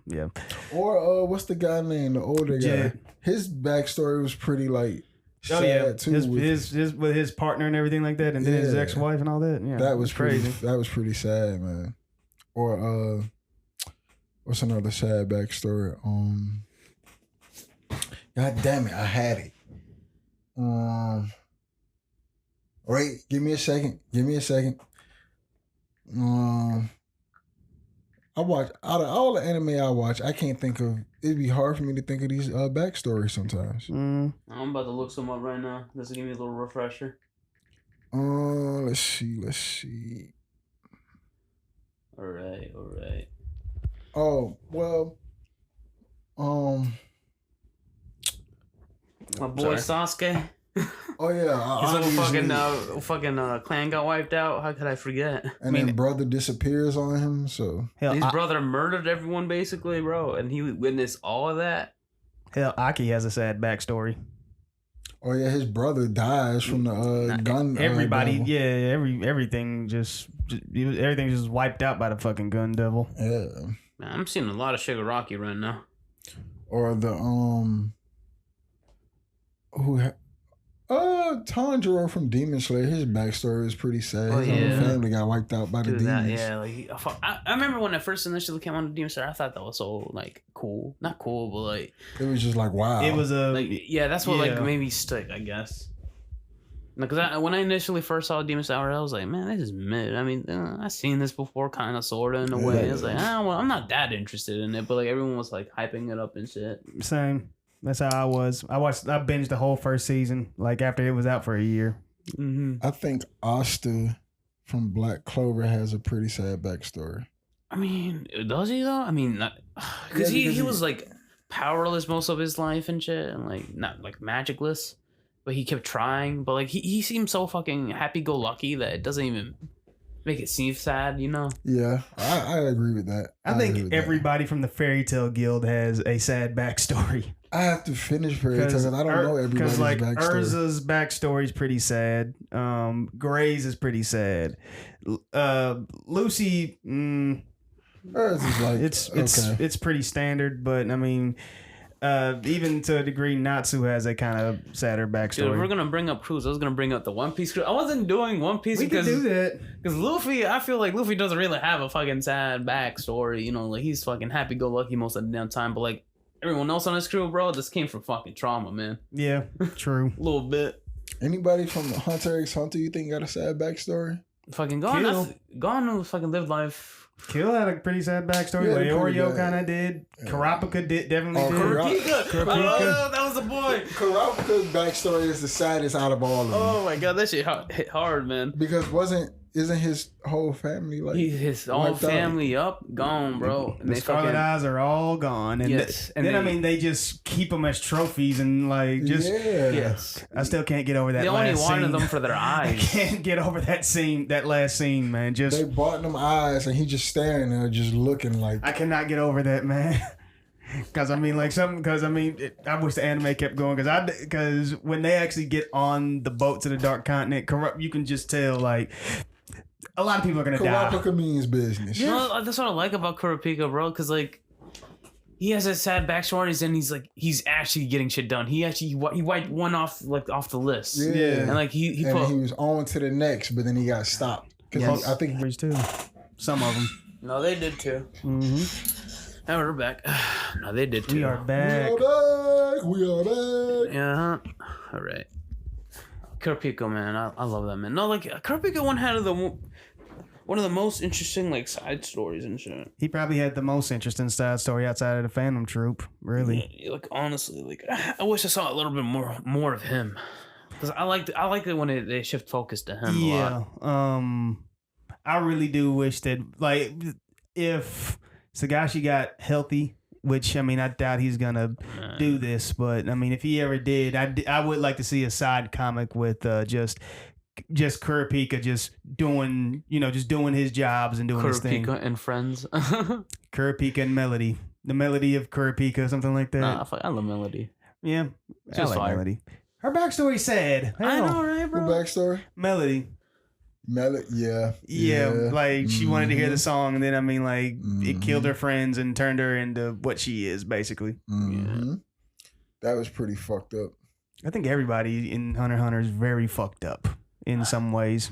Or what's the guy named the older guy? Jet. His backstory was pretty like sad too. With his partner and everything like that, and then his ex-wife and all that. Yeah, that was crazy. That was pretty sad, man. Or what's another sad backstory? God damn it, I had it. Wait, give me a second. I watch out of all the anime I watch, I can't think of. It'd be hard for me to think of these backstories sometimes. I'm about to look some up right now. This will give me a little refresher. Let's see. All right. Oh well. My boy Sasuke. Oh yeah, his little fucking clan got wiped out. How could I forget? And then brother disappears on him. So his brother murdered everyone basically, bro, and he witnessed all of that. Hell, Aki has a sad backstory. Oh yeah, his brother dies from the gun. Everybody, devil. everything just wiped out by the fucking gun devil. Yeah, man, I'm seeing a lot of Shigaraki right now. Or the Tanjiro from Demon Slayer, his backstory is pretty sad. His whole family got wiped out by the demons. I remember when I first initially came on the Demon Slayer, I thought that was so like cool. Not cool, but like it was just like wow. It was that's what like made me stick, I guess. Because when I initially first saw Demon Slayer, I was like, man, this is mid. I mean, I've seen this before, kind of, sort of, in a way. It's like, I'm not that interested in it, but like everyone was like hyping it up and shit. Same. That's how I was. I binged the whole first season, like after it was out for a year. Mm-hmm. I think Asta from Black Clover has a pretty sad backstory. I mean, does he though? I mean, because he was like powerless most of his life and shit, and like not like magicless, but he kept trying. But like he seemed so fucking happy-go-lucky that it doesn't even make it seem sad, you know? Yeah, I agree with that. I think everybody from the Fairy Tale Guild has a sad backstory. I have to finish Fairy Tale because I don't know everybody's like backstory. Urza's backstory is pretty sad. Gray's is pretty sad. Lucy, Urza's like it's pretty standard, but I mean, even to a degree, Natsu has a kind of sadder backstory. Dude, if we're gonna bring up crews, I was gonna bring up the One Piece crew. I wasn't doing One Piece because we can do that. Because Luffy, I feel like Luffy doesn't really have a fucking sad backstory. You know, like he's fucking happy-go-lucky most of the damn time, but like everyone else on his crew, bro, this came from fucking trauma, man. Yeah, true. A little bit. Anybody from Hunter x Hunter you think got a sad backstory? Fucking Gon fucking lived life. Kill had a pretty sad backstory. Leorio kind of did. Karapika definitely did. Kurapika. Oh, that was a boy. Karapika's backstory is the saddest out of all of them. Oh my god, that shit hit hard, man. Because isn't his whole family like his whole family gone, bro? And the Scarlet Eyes are all gone, and then I mean they just keep them as trophies and like just yes. I still can't get over that. They only wanted them for their eyes. I can't get over that scene, that last scene, man. Just they bought them eyes, and he just staring there, just looking like. I cannot get over that, man. Because I mean, I wish the anime kept going. Because when they actually get on the boat to the Dark Continent, you can just tell like. A lot of people are gonna die. Kurapika means business. You know, that's what I like about Kurapika, bro. Because like, he has a sad backstory, and he's actually getting shit done. He wiped one off the list. Yeah, and like he was on to the next, but then he got stopped. Because I think he's too. Some of them. No, they did too. Mm-hmm. Now we're back. No, they did too. We are back. We are back. Yeah. All right. Kurapika, man, I love that man. No, like Kurapika one had one of the most interesting like side stories and shit. He probably had the most interesting side story outside of the Phantom Troop, really. Yeah, like honestly, like I wish I saw a little bit more of him, because I liked it when they shift focus to him. Yeah, a lot. I really do wish that if Sagashi got healthy, which I mean I doubt he's gonna do this, but I mean, if he ever did, I would like to see a side comic with just Kurapika just doing his jobs and doing his thing. Kurapika and Friends. Kurapika and Melody. The Melody of Kurapika, something like that. Nah, I love Melody. Yeah, She was fire. Melody. Her backstory sad. I know, right, bro? Who backstory? Melody. Yeah. Like she wanted to hear the song, and then I mean, like it killed her friends and turned her into what she is, basically. Yeah. That was pretty fucked up. I think everybody in Hunter x Hunter is very fucked up in some ways.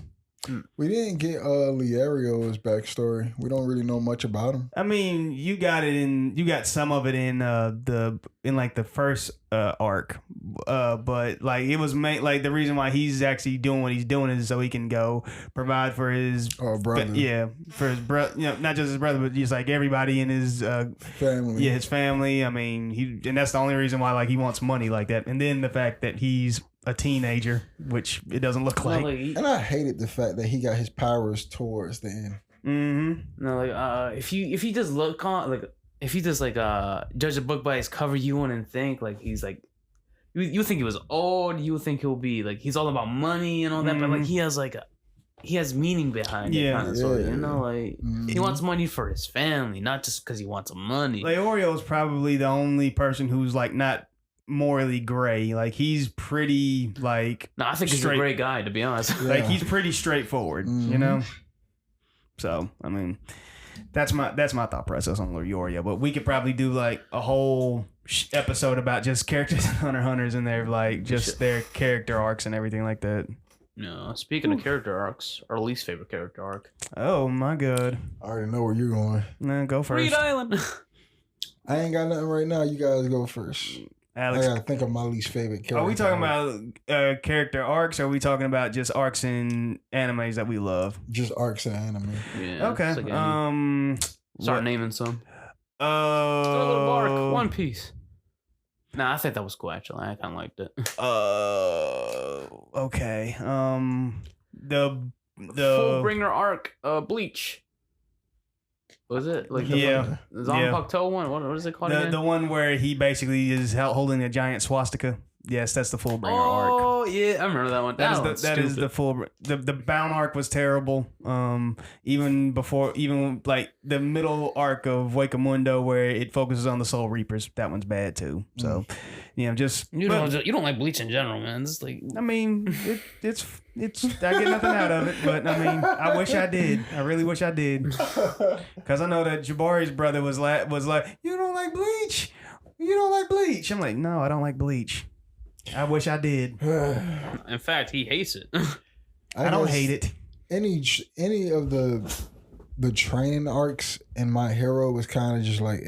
We didn't get Liario's backstory. We don't really know much about him. I mean, you got some of it in the first arc, but like it was made like the reason why he's actually doing what he's doing is so he can go provide for his brother. For his brother. Not just his brother, but just like everybody in his family. Yeah, his family. I mean, and that's the only reason why like he wants money like that. And then the fact that he's a teenager, which it doesn't look like. And I hated the fact that he got his powers towards the end. Mm-hmm. No, like if you just look on like if you just like judge a book by its cover, you wouldn't think like he's like you think he was old. You would think he'll be like he's all about money and all that, but like he has meaning behind it kind of sort of, you know, like he wants money for his family, not just because he wants money. Like Oreo's probably the only person who's like not morally gray. Like he's pretty like no, I think he's a great guy, to be honest. Yeah. Like he's pretty straightforward, you know. So I mean, that's my thought process on Leorio. But we could probably do like a whole episode about just characters in Hunter x Hunters and their like just their character arcs and everything like that. No, speaking of character arcs, our least favorite character arc. Oh my god! I already know where you're going. Nah, go first. Reed Island. I ain't got nothing right now. You guys go first. Alex, I gotta think of my least favorite character. are we talking about character arcs, or are we talking about just arcs in animes that we love? Just arcs and anime? Yeah. Okay. Start naming some. Little Bark, One Piece. Nah, I think that was cool. Actually, I kind of liked it. Okay. The Fullbringer arc. Bleach. Was it like the Zanpakuto one? What is it called again? The one where he basically is holding a giant swastika. Yes, that's the Fullbringer arc. Oh yeah, I remember that one. That is the full. The Bound arc was terrible. Even like the middle arc of Wakamundo where it focuses on the Soul Reapers, that one's bad too. So, just you don't like Bleach in general, man. It's like I mean, it's I get nothing out of it, but I mean, I wish I did. I really wish I did, because I know that Jabari's brother was like, you don't like Bleach. You don't like Bleach. I'm like, no, I don't like Bleach. I wish I did. In fact, he hates it. I don't hate it. Any of the training arcs in My Hero was kind of just like,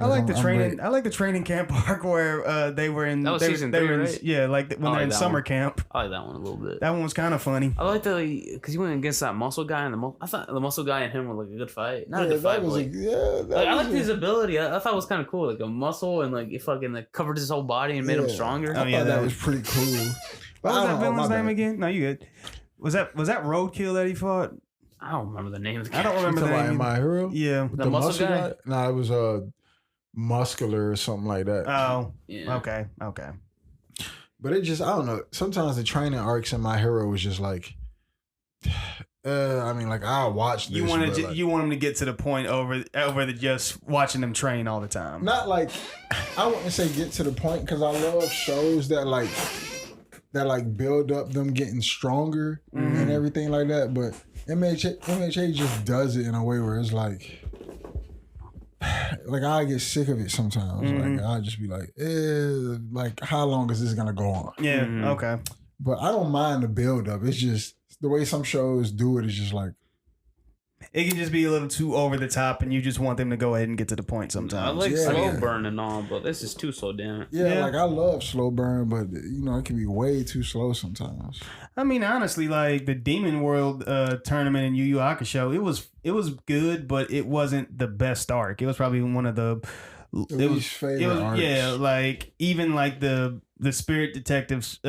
I like the training. I like the training camp arc where they were in. That was season 3, right? Yeah, like when they're in summer camp. I like that one a little bit. That one was kind of funny. I like because you went against that muscle guy, and I thought the muscle guy and him were like a good fight. Not a good fight, but I liked his ability. I thought it was kind of cool, like a muscle, and like it fucking like covered his whole body and made him stronger. I thought that was pretty cool. What was that villain's name again? No, you good. Was that Roadkill that he fought? I don't remember the name. I don't remember the name. My Hero. Yeah, the muscle guy. No, it was Muscular or something like that. Oh, yeah. Okay. But it just, I don't know. Sometimes the training arcs in My Hero was just like, I mean, like I'll watch this. You want them to get to the point over the just watching them train all the time. Not like, I wouldn't say get to the point, because I love shows that build up them getting stronger and everything like that. But MHA just does it in a way where it's like I get sick of it sometimes. Like I'll just be like, like how long is this gonna go on? Yeah, okay. But I don't mind the build up. It's just the way some shows do it is just like it can just be a little too over the top, and you just want them to go ahead and get to the point sometimes. I like slow burn and all, but this is too slow down. Yeah, like I love slow burn, but it can be way too slow sometimes. I mean, honestly, like the Demon World tournament in Yu Yu Hakusho, it was good, but it wasn't the best arc. It was probably one of the least favorite arcs. Yeah, like even like the Spirit Detectives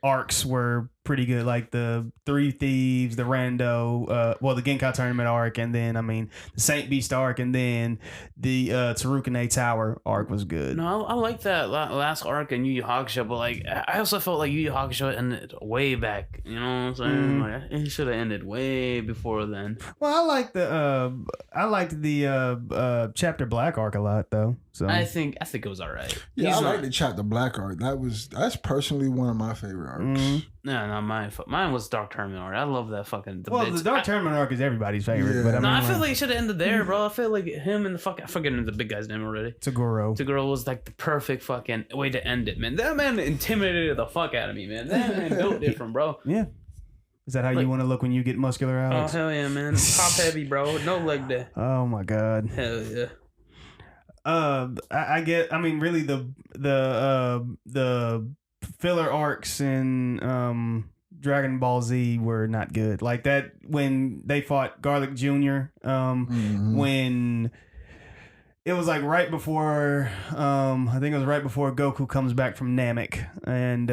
arcs were pretty good. Like the Three Thieves, the Rando, the Genkai Tournament arc, and then the Saint Beast arc, and then the Tarukane Tower arc was good. No, I like that last arc in Yu Yu Hakusho, but like I also felt like Yu Yu Hakusho ended way back. You know what I'm saying? Like it should have ended way before then. Well, I liked the Chapter Black arc a lot though. So I think it was all right. Yeah, I like the Chapter Black arc. That's personally one of my favorite arcs. No, not mine. Mine was Dark Tournament arc. I love that fucking. The Dark Tournament arc is everybody's favorite. Yeah. But I feel like it should have ended there, bro. I feel like him and I forget the big guy's name already. Tagoro was like the perfect fucking way to end it, man. That man intimidated the fuck out of me, man. That man built different, bro. Yeah. Is that how you want to look when you get muscular, Alex? Oh hell yeah, man. Top heavy, bro. No leg day. Oh my god. Hell yeah. Really the filler arcs in Dragon Ball Z were not good. Like that when they fought Garlic Jr. When it was like right before I think it was right before Goku comes back from Namek, and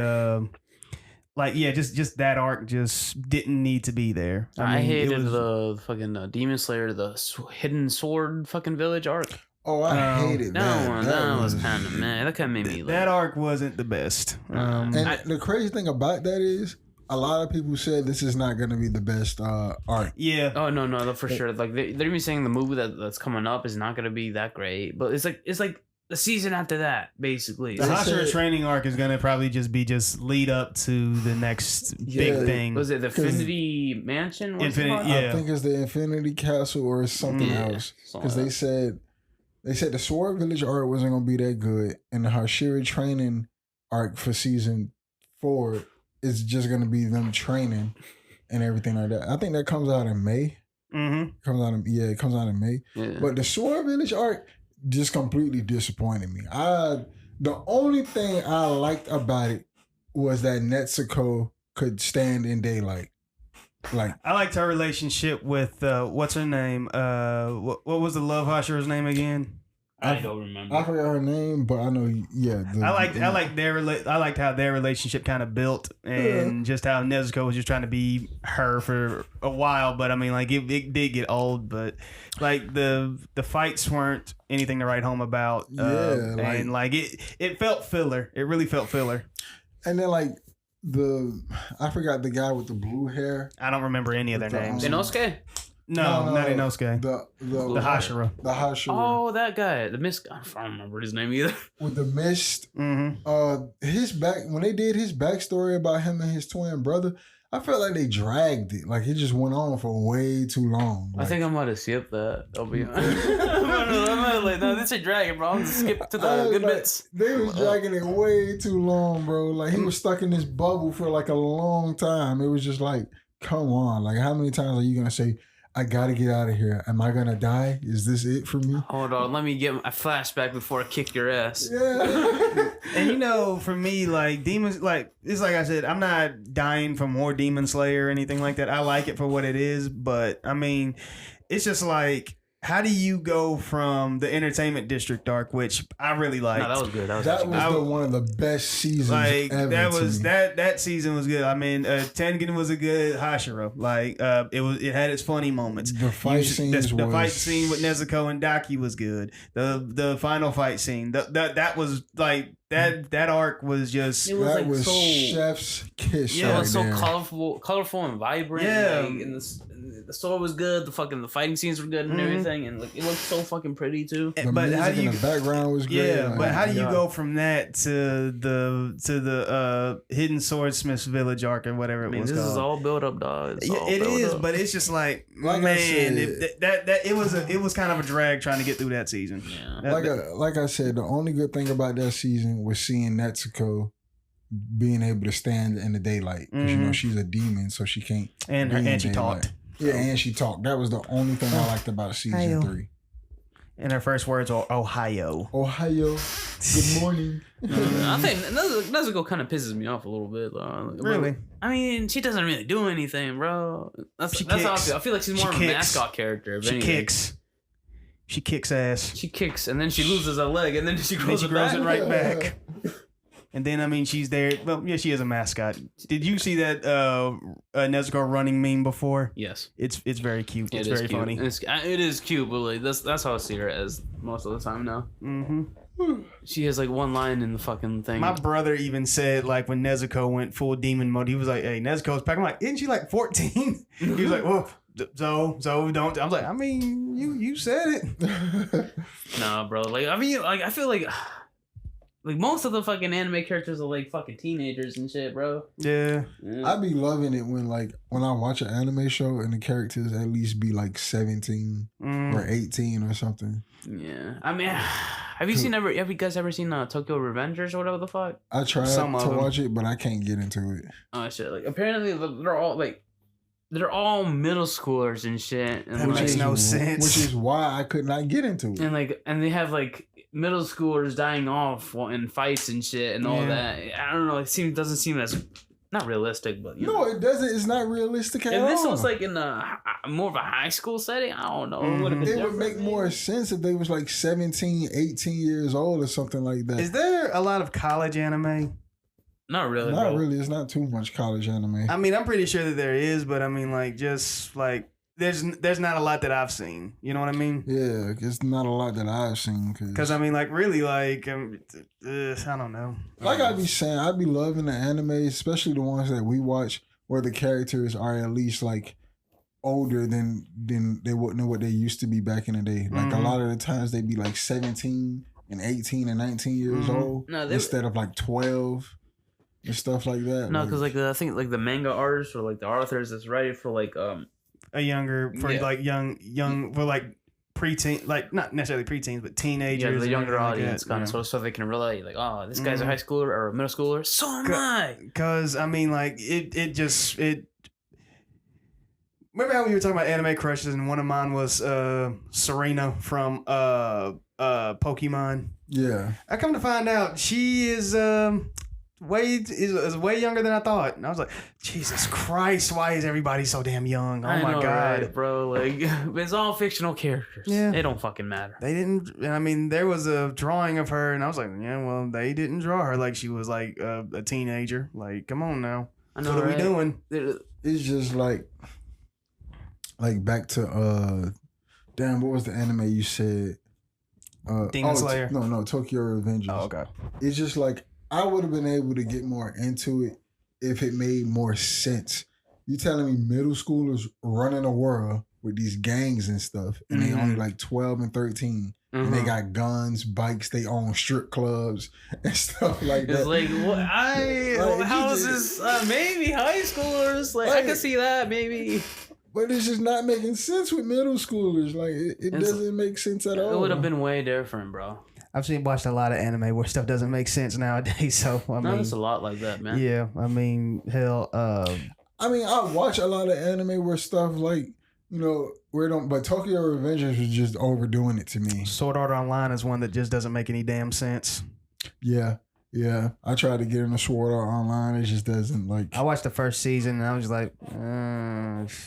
just that arc just didn't need to be there. I hated the fucking Demon Slayer, the Hidden Sword fucking village arc. Oh, I hated that. That was kind of mad. That kind of made me laugh. That arc wasn't the best. And the crazy thing about that is, a lot of people said this is not going to be the best arc. Yeah. Oh no, for sure. Like they're even saying the movie that's coming up is not going to be that great. But it's like the season after that, basically. The Hashira training arc is going to probably just lead up to the next big thing. Was it the Infinity Mansion? Infinity, yeah. I think it's the Infinity Castle or something else. Because they said the Sword Village arc wasn't going to be that good, and the Hashira training arc for season 4 is just going to be them training and everything like that. I think that comes out in May. Mm-hmm. It comes out in May. Yeah. But the Sword Village arc just completely disappointed me. The only thing I liked about it was that Netsuko could stand in daylight. Like, I liked her relationship with what's her name? What was the Love Hashira's name again? I don't remember. I forgot her name, but I know. Yeah, I liked how their relationship kind of built, and just how Nezuko was just trying to be her for a while. But I mean, like it did get old. But like the fights weren't anything to write home about. And like it felt filler. It really felt filler. And then like I forgot the guy with the blue hair. I don't remember any of their names. Inosuke? No, not Inosuke. The Hashira. The Hashira. Oh, that guy. The mist. I don't remember his name either. With the mist. Mm-hmm. His when they did his backstory about him and his twin brother, I felt like they dragged it. Like it just went on for way too long. Like, I think I might have skipped that. I'll be honest. I'm like, no, this ain't dragging, bro. I'm just skip to the good bits. They was dragging it way too long, bro. Like he was stuck in this bubble for like a long time. It was just like, come on. Like how many times are you gonna say, I gotta get out of here. Am I gonna die? Is this it for me? Hold on, let me get a flashback before I kick your ass. Yeah. And for me, like demons, like it's like I said, I'm not dying for more Demon Slayer or anything like that. I like it for what it is, but I mean, it's just like, how do you go from the Entertainment District arc, which I really liked? No, that was good. That was one of the best seasons. Like ever that season was good. I mean, Tengen was a good Hashira. Like it had its funny moments. The fight scene with Nezuko and Daki was good. The final fight scene that was like that arc was just chef's kiss. Yeah, it was so there. colorful and vibrant. Yeah, like, and the story was good. The fighting scenes were good and everything, and like it looked so fucking pretty too. The music in the background was great. Yeah, but how do you go from that to the Hidden Swordsmith's Village arc or whatever it was this called? Is all built up, dog. It is, but it's just like man, it was kind of a drag trying to get through that season. Yeah. Like I said, the only good thing about that season was seeing Netsuko being able to stand in the daylight, because she's a demon, so she can't. And she talked. Yeah, and she talked. That was the only thing I liked about season 3. And her first words are Ohio. Ohio. Good morning. I think Nezuko kind of pisses me off a little bit. Really? I mean, she doesn't really do anything, bro. That's how I feel. I feel like she's more of a mascot character. She kicks. She kicks ass. She kicks, and then she loses a leg, and then she grows it right back. And then I mean she's there. Well, yeah, she is a mascot. Did you see that Nezuko running meme before? Yes, it's very cute. It's very cute. funny. It is cute, but like that's how I see her as most of the time now. She has like one line in the fucking thing. My brother even said like when Nezuko went full demon mode, he was like, "Hey, Nezuko's back." I'm like, "Isn't she like 14?" He was like, "Well, Zoe, don't." I was like, "I mean, you said it." Nah, bro. Like I mean, like I feel like most of the fucking anime characters are like fucking teenagers and shit, bro. Yeah. I be loving it when I watch an anime show and the characters at least be like 17 or 18 or something. Yeah, I mean, have you guys ever seen Tokyo Revengers or whatever the fuck? I tried to watch it, but I can't get into it. Oh shit! Like apparently they're all middle schoolers and shit. And that makes no sense. Which is why I could not get into it. And they have like middle schoolers dying off in fights and shit and all that. I don't know. It doesn't seem as not realistic, but no, it doesn't. It's not realistic at all. If this was like in more of a high school setting, I don't know. It would make more sense if they was like 17, 18 years old or something like that. Is there a lot of college anime? Not really. Not really. It's not too much college anime. I mean, I'm pretty sure that there is, but I mean, like, just like there's not a lot that I've seen. You know what I mean? Yeah, it's not a lot that I've seen. Because I mean, like, really, like, I don't know. Like I be saying, I be loving the anime, especially the ones that we watch, where the characters are at least like older than they wouldn't know what they used to be back in the day. Like a lot of the times they be like 17 and 18 and 19 years old instead of like 12. And stuff like that. No, because like I think like the manga artists or like the authors that's ready for like a younger like young for like preteen, like not necessarily preteens but teenagers. Yeah, the younger audience like kind of so they can relate. Like, oh, this guy's a high schooler or a middle schooler. So am I. Because I mean, like it just. Remember how we were talking about anime crushes and one of mine was Serena from Pokemon. Yeah. I come to find out she is way younger than I thought, and I was like, Jesus Christ, why is everybody so damn young? Oh my God, right, bro! Like it's all fictional characters. Yeah, they don't fucking matter. They didn't. I mean, there was a drawing of her, and I was like, yeah, well, they didn't draw her like she was like a teenager. Like, come on now, I know, what are we doing? It's just like back to damn, what was the anime you said? Demon Slayer. No, Tokyo Revengers. Oh, okay. It's just like I would have been able to get more into it if it made more sense. You telling me middle schoolers running a world with these gangs and stuff, and they only like 12 and 13, and they got guns, bikes, they own strip clubs and stuff like that. It's like, what? How is this? Maybe high schoolers. Like I can see that maybe. But it's just not making sense with middle schoolers. Like it doesn't make sense at all. It would have been way different, bro. I've watched a lot of anime where stuff doesn't make sense nowadays. So I mean, it's a lot like that, man. Yeah, I mean, hell. I mean, I watch a lot of anime where stuff like where it don't. But Tokyo Revengers was just overdoing it to me. Sword Art Online is one that just doesn't make any damn sense. Yeah. I tried to get into Sword Art Online. It just doesn't like. I watched the first season and I was like,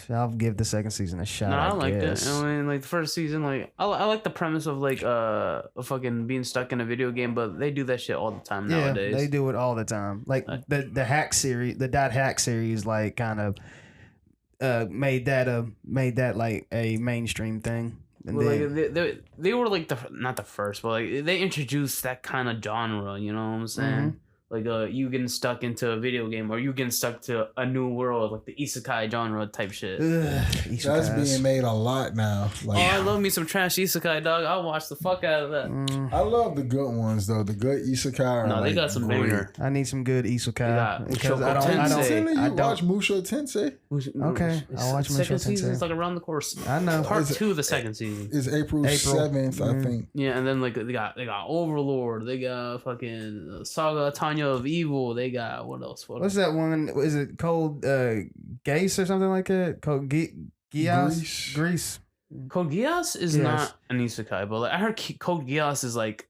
I'll give the second season a shot. No, I liked it. I mean, like the first season, like I like the premise of like fucking being stuck in a video game, but they do that shit all the time nowadays. They do it all the time. Like the hack series, the Dot Hack series, like kind of made that like a mainstream thing. And well, like they were like not the first, but like they introduced that kind of genre. You know what I'm saying? Like you getting stuck into a video game, or you getting stuck to a new world, like the isekai genre type shit. That's being made a lot now. Like, I love me some trash isekai, dog. I'll watch the fuck out of that. I love the good ones though. The good isekai. No, they got some banger. I need some good isekai because I don't watch Musho Tensei. Okay, I'll watch Musho Tensei. Second season is like around the course. I know. Part 2 of the second season is April 7th, I think. Yeah, and then like they got Overlord. They got fucking Saga Tanya of Evil. They got what else? What's that one? Is it Code Geass or something like that? Code Geass? Grease. Code Geass is not an isekai, but like I heard Code Geass is like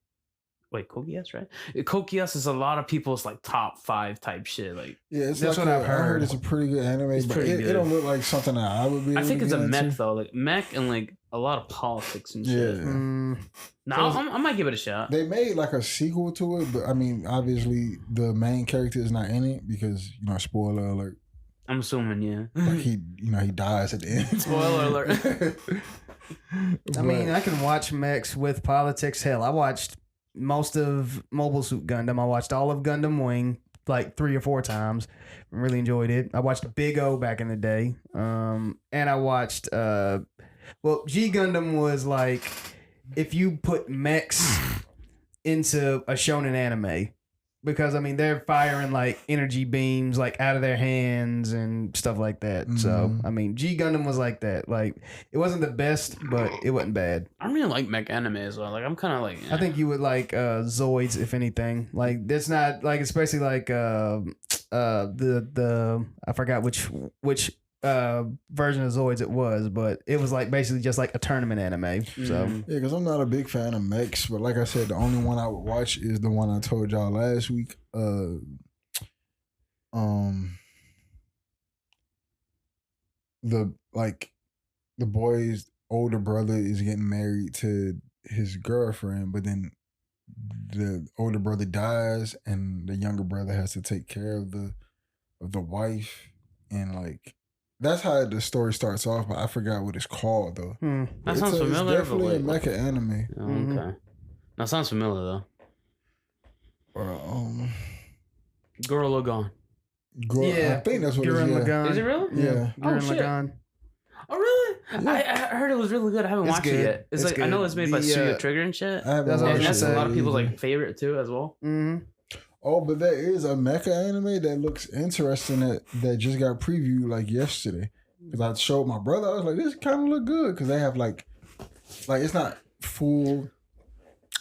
Kokias, right? Kokias is a lot of people's like top 5 type shit. Like, yeah, it's that's like what I've heard. I heard it's a pretty good anime, It's but pretty it good. don't look like something that I would be. I able think to it's a get mech into. though, like mech and like a lot of politics and shit. Yeah. Now I might give it a shot. They made like a sequel to it, but I mean, obviously the main character is not in it because spoiler alert. I'm assuming, yeah. Like he dies at the end. Spoiler alert. I mean, I can watch mechs with politics. Hell, I watched most of Mobile Suit Gundam. I watched all of Gundam Wing like 3 or 4 times. Really enjoyed it. I watched Big O back in the day. And I watched G Gundam was like if you put mechs into a shonen anime. Because, I mean, they're firing, like, energy beams, like, out of their hands and stuff like that. Mm-hmm. So, I mean, G Gundam was like that. Like, it wasn't the best, but it wasn't bad. I really like mech anime as well. Like, I'm kind of like... I think you would like Zoids, if anything. Like, that's not, like, especially, like, I forgot which version of Zoids it was, but it was, like, basically just, like, a tournament anime. So yeah, because I'm not a big fan of mechs, but like I said, the only one I would watch is the one I told y'all last week. The boy's older brother is getting married to his girlfriend, but then the older brother dies and the younger brother has to take care of the wife, and like that's how the story starts off, but I forgot what it's called though. That sounds familiar. It's definitely a mecha anime. Oh, okay. That sounds familiar though. Gurren Lagann. Yeah, I think that's what Gurren Lagann. Is it real? Yeah. Gurren Lagann. Oh really? Yeah. I heard it was really good. I haven't watched it yet. It's like good. I know it's made by Studio Trigger and shit. I haven't watched That's a it lot of people's either. like favorite too as well. Mm-hmm. Oh, but there is a mecha anime that looks interesting that just got previewed like yesterday. Because I showed my brother, I was like, this kind of look good. Because they have like it's not full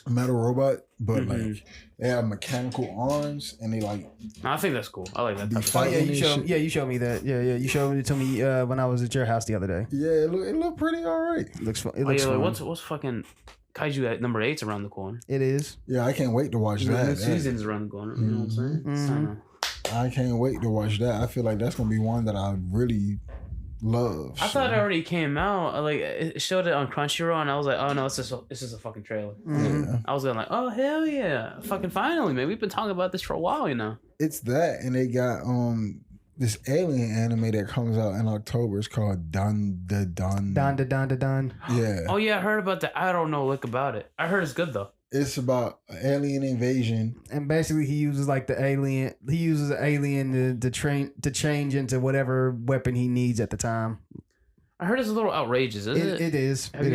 metal robot, but like they have mechanical arms and they like. I think that's cool. I like that. Be Type of fighting. stuff. You showed me that. Yeah, you showed it to me when I was at your house the other day. Yeah, it looked pretty all right. It looks fun. It Oh looks yeah, fun. like, what's fucking Kaiju at number 8's around the corner. It is. Yeah, I can't wait to watch The that. season's around the corner. You know what I'm saying? Mhm. I can't wait to watch that. I feel like that's gonna be one that I really love. I thought it already came out. Like it showed it on Crunchyroll, and I was like, "Oh no, it's just a fucking trailer." Yeah. I was going like, "Oh hell yeah, fucking finally, man! We've been talking about this for a while, you know." It's that, and they got this alien anime that comes out in October. It's called Dun. Dun. Yeah. Oh yeah, I heard about that. I don't know like about it. I heard it's good though. It's about an alien invasion. And basically, he uses like the alien. He uses the alien to change into whatever weapon he needs at the time. I heard it's a little outrageous, isn't it? It is. Have you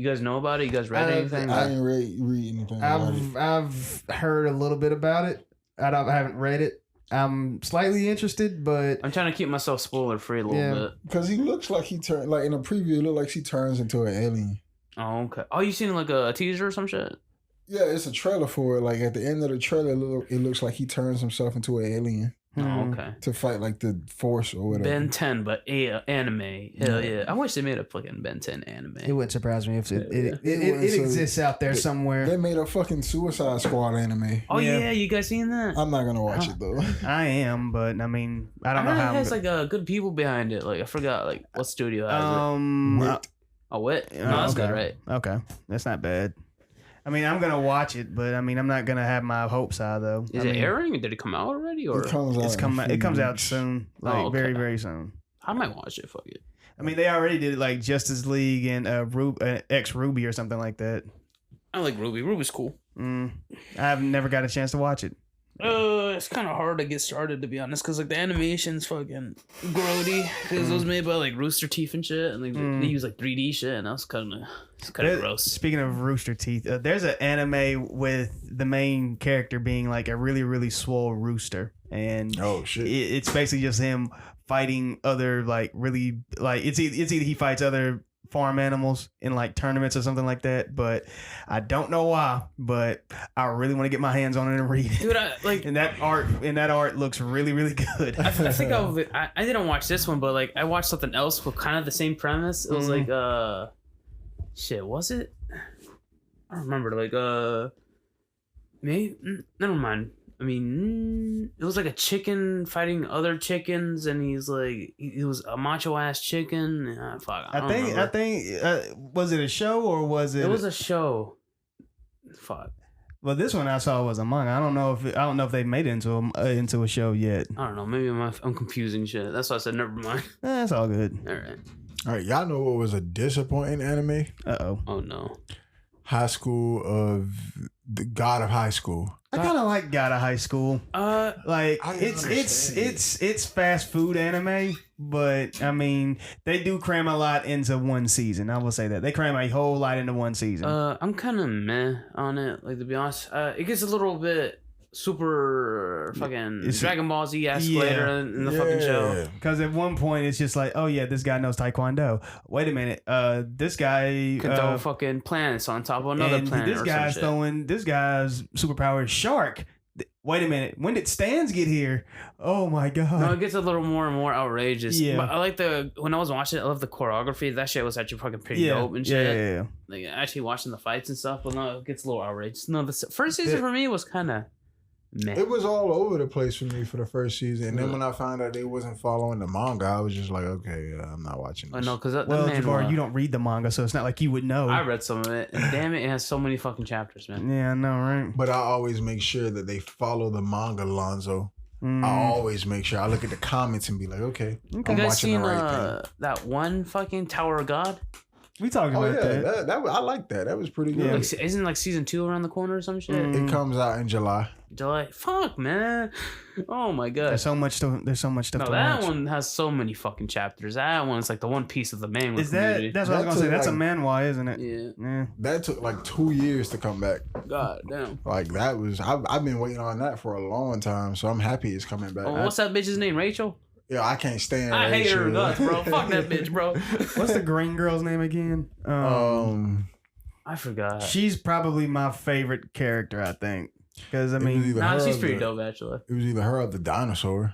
guys know about it? You guys read anything? I didn't read anything about it. I've heard a little bit about it. I haven't read it. I'm slightly interested, but I'm trying to keep myself spoiler free a little bit. Because he looks like he turned, like in a preview, it looked like she turns into an alien. Oh okay. Oh, you seen like a teaser or some shit? Yeah, it's a trailer for it. Like at the end of the trailer, it looks like he turns himself into an alien Oh okay. to fight like the Force or whatever. Ben 10, but anime. Hell yeah! I wish they made a fucking Ben 10 anime. it wouldn't surprise me if it So exists out there somewhere. They made a fucking Suicide Squad anime. Oh Yeah. yeah, you guys seen that? I'm not gonna watch it though. I am, but I mean, I don't know heard how. it has like good people behind it. Like I forgot like what studio has Wit. it. Oh, Wit? No, Oh, that's okay. good, right? Okay, that's not bad. I mean, I'm gonna watch it, but I mean, I'm not gonna have my hopes high though. Is it airing? Did it come out already? Or It comes out. It comes out soon, like Oh, okay. very very soon. I might watch it. Fuck it. I mean, they already did it like Justice League and X Ruby or something like that. I like Ruby. Ruby's cool. I've never got a chance to watch it. It's kind of hard to get started to be honest, because like the animation's fucking grody. Because it was made by like Rooster Teeth and shit, and like they use like 3D shit, and that's kind of gross. Speaking of Rooster Teeth, there's an anime with the main character being like a really really swole rooster, and Oh shit! it's basically just him fighting other like really like it's either he fights other farm animals in like tournaments or something like that, but I don't know why, but I really want to get my hands on it and read it. Dude, and that art looks really really good. I think I didn't watch this one, but like I watched something else with kind of the same premise. It was like shit, was it? I don't remember. Like Maybe never mind. I mean, it was like a chicken fighting other chickens, and he's like, he was a macho ass chicken. Fuck, I think was it a show or was it? It was a show. Fuck. Well, this one I saw was a manga. I don't know if they made it into a show yet. I don't know. Maybe I'm confusing shit. That's why I said never mind. That's all good. All right. Y'all know what was a disappointing anime? Oh no. High School of the God of High School. I kind of like God of High School. Like it's fast food anime, but I mean they do cram a lot into one season. I will say that they cram a whole lot into one season. I'm kind of meh on it. Like to be honest, it gets a little bit super fucking Dragon Ball Z later in the fucking show. Because at one point it's just like, oh yeah, this guy knows Taekwondo. Wait a minute, this guy can throw fucking planets on top of another planet. This guy's throwing this guy's superpower is shark. Wait a minute, when did Stans get here? Oh my god! No, it gets a little more and more outrageous. Yeah, but I like when I was watching it, I love the choreography. That shit was actually fucking pretty dope and shit. Yeah. Like actually watching the fights and stuff, but no, it gets a little outrageous. No, the first season for me was kind of. Meh. It was all over the place for me for the first season, and then when I found out they wasn't following the manga, I was just like, okay, I'm not watching this. I know, because Jabbar, you don't read the manga, so it's not like you would know. I read some of it, and damn it has so many fucking chapters, man. Yeah, I know, right? But I always make sure that they follow the manga, Lonzo. I always make sure I look at the comments and be like, okay, I'm watching the right thing. That one fucking Tower of God? We talking about that. I like that. That was pretty good. Yeah. Like, isn't like season 2 around the corner or some shit? It comes out in July. Fuck, man. Oh my god. There's so much stuff to that watch. One has so many fucking chapters. That one is like the one piece of the manhwa community. That's what I was gonna say. That's a manhwa, isn't it? Yeah. That took like 2 years to come back. God damn. Like that was I've been waiting on that for a long time, so I'm happy it's coming back. Oh, what's that bitch's name? Rachel? Yeah, I can't stand I hate Rachel. her guts, bro. Fuck that bitch, bro. What's the green girl's name again? I forgot. She's probably my favorite character, I think. Because I mean, she's pretty dope actually. It was either her or the dinosaur.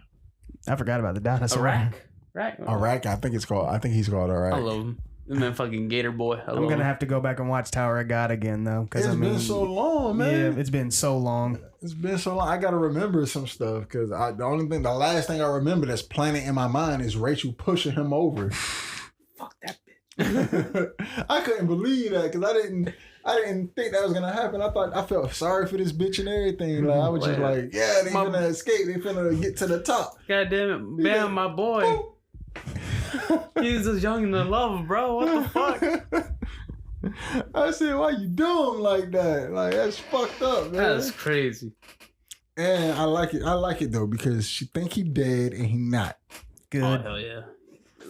I forgot about the dinosaur. Arak? I think he's called Arak. I love him. And then fucking Gator Boy. I'm gonna have to go back and watch Tower of God again though. It's been so long, man. Yeah, it's been so long. It's been so long. I gotta remember some stuff because the last thing I remember that's planted in my mind is Rachel pushing him over. Fuck that bitch. I couldn't believe that because I didn't think that was gonna happen. I felt sorry for this bitch and everything. Like I was just like, yeah, they finna escape. They finna get to the top. God damn it, Bam, my boy. Boom. He's just young and in love, bro. What the fuck? I said, why you do him like that? Like that's fucked up, man. That's crazy. And I like it. I like it though because she think he dead and he not. Good. Oh hell yeah.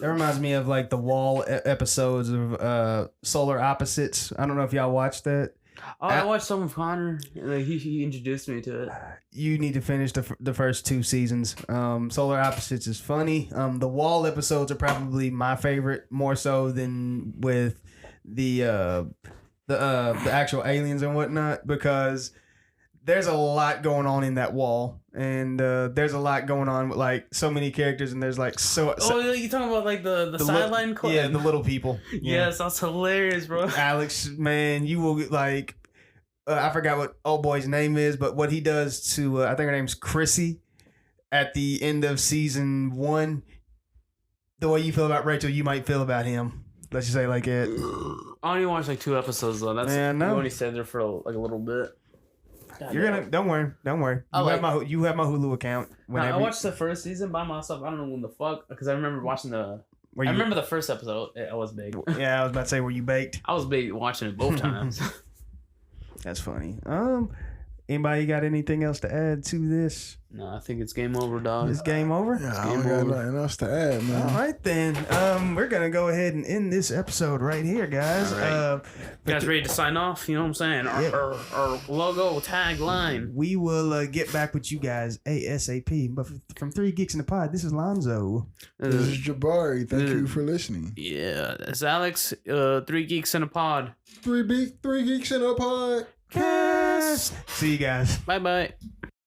That reminds me of like the Wall episodes of Solar Opposites. I don't know if y'all watched that. Oh, I watched some of Connor. Like he introduced me to it. You need to finish the first 2 seasons. Solar Opposites is funny. The Wall episodes are probably my favorite, more so than with the actual aliens and whatnot, because there's a lot going on in that wall, and there's a lot going on with like so many characters, and there's like so. Oh, you talking about like the sideline? Yeah, the little people. Yes, that's hilarious, bro. Alex, man, you will like. I forgot what old boy's name is, but what he does to I think her name's Chrissy at the end of season 1. The way you feel about Rachel, you might feel about him. Let's just say like it. I only watched like 2 episodes though. That's you only stayed there for like a little bit. God, you're gonna don't worry. You have my Hulu account. I watched the first season by myself. I don't know when the fuck because I remember watching I remember the first episode. I was big. Yeah, I was about to say, were you baked? I was big watching it both times. That's funny. Anybody got anything else to add to this? No, I think it's game over, dog. It's game over? Yeah, I don't got nothing else to add, man. All right, then. We're going to go ahead and end this episode right here, guys. Right. You guys ready to sign off? You know what I'm saying? Our logo, tagline. We will get back with you guys ASAP. But from 3 Geeks in the Pod, this is Lonzo. This is Jabari. Thank you for listening. Yeah, it's Alex. 3 Geeks in a Pod. 3 Geeks in a Pod. See you guys. Bye-bye.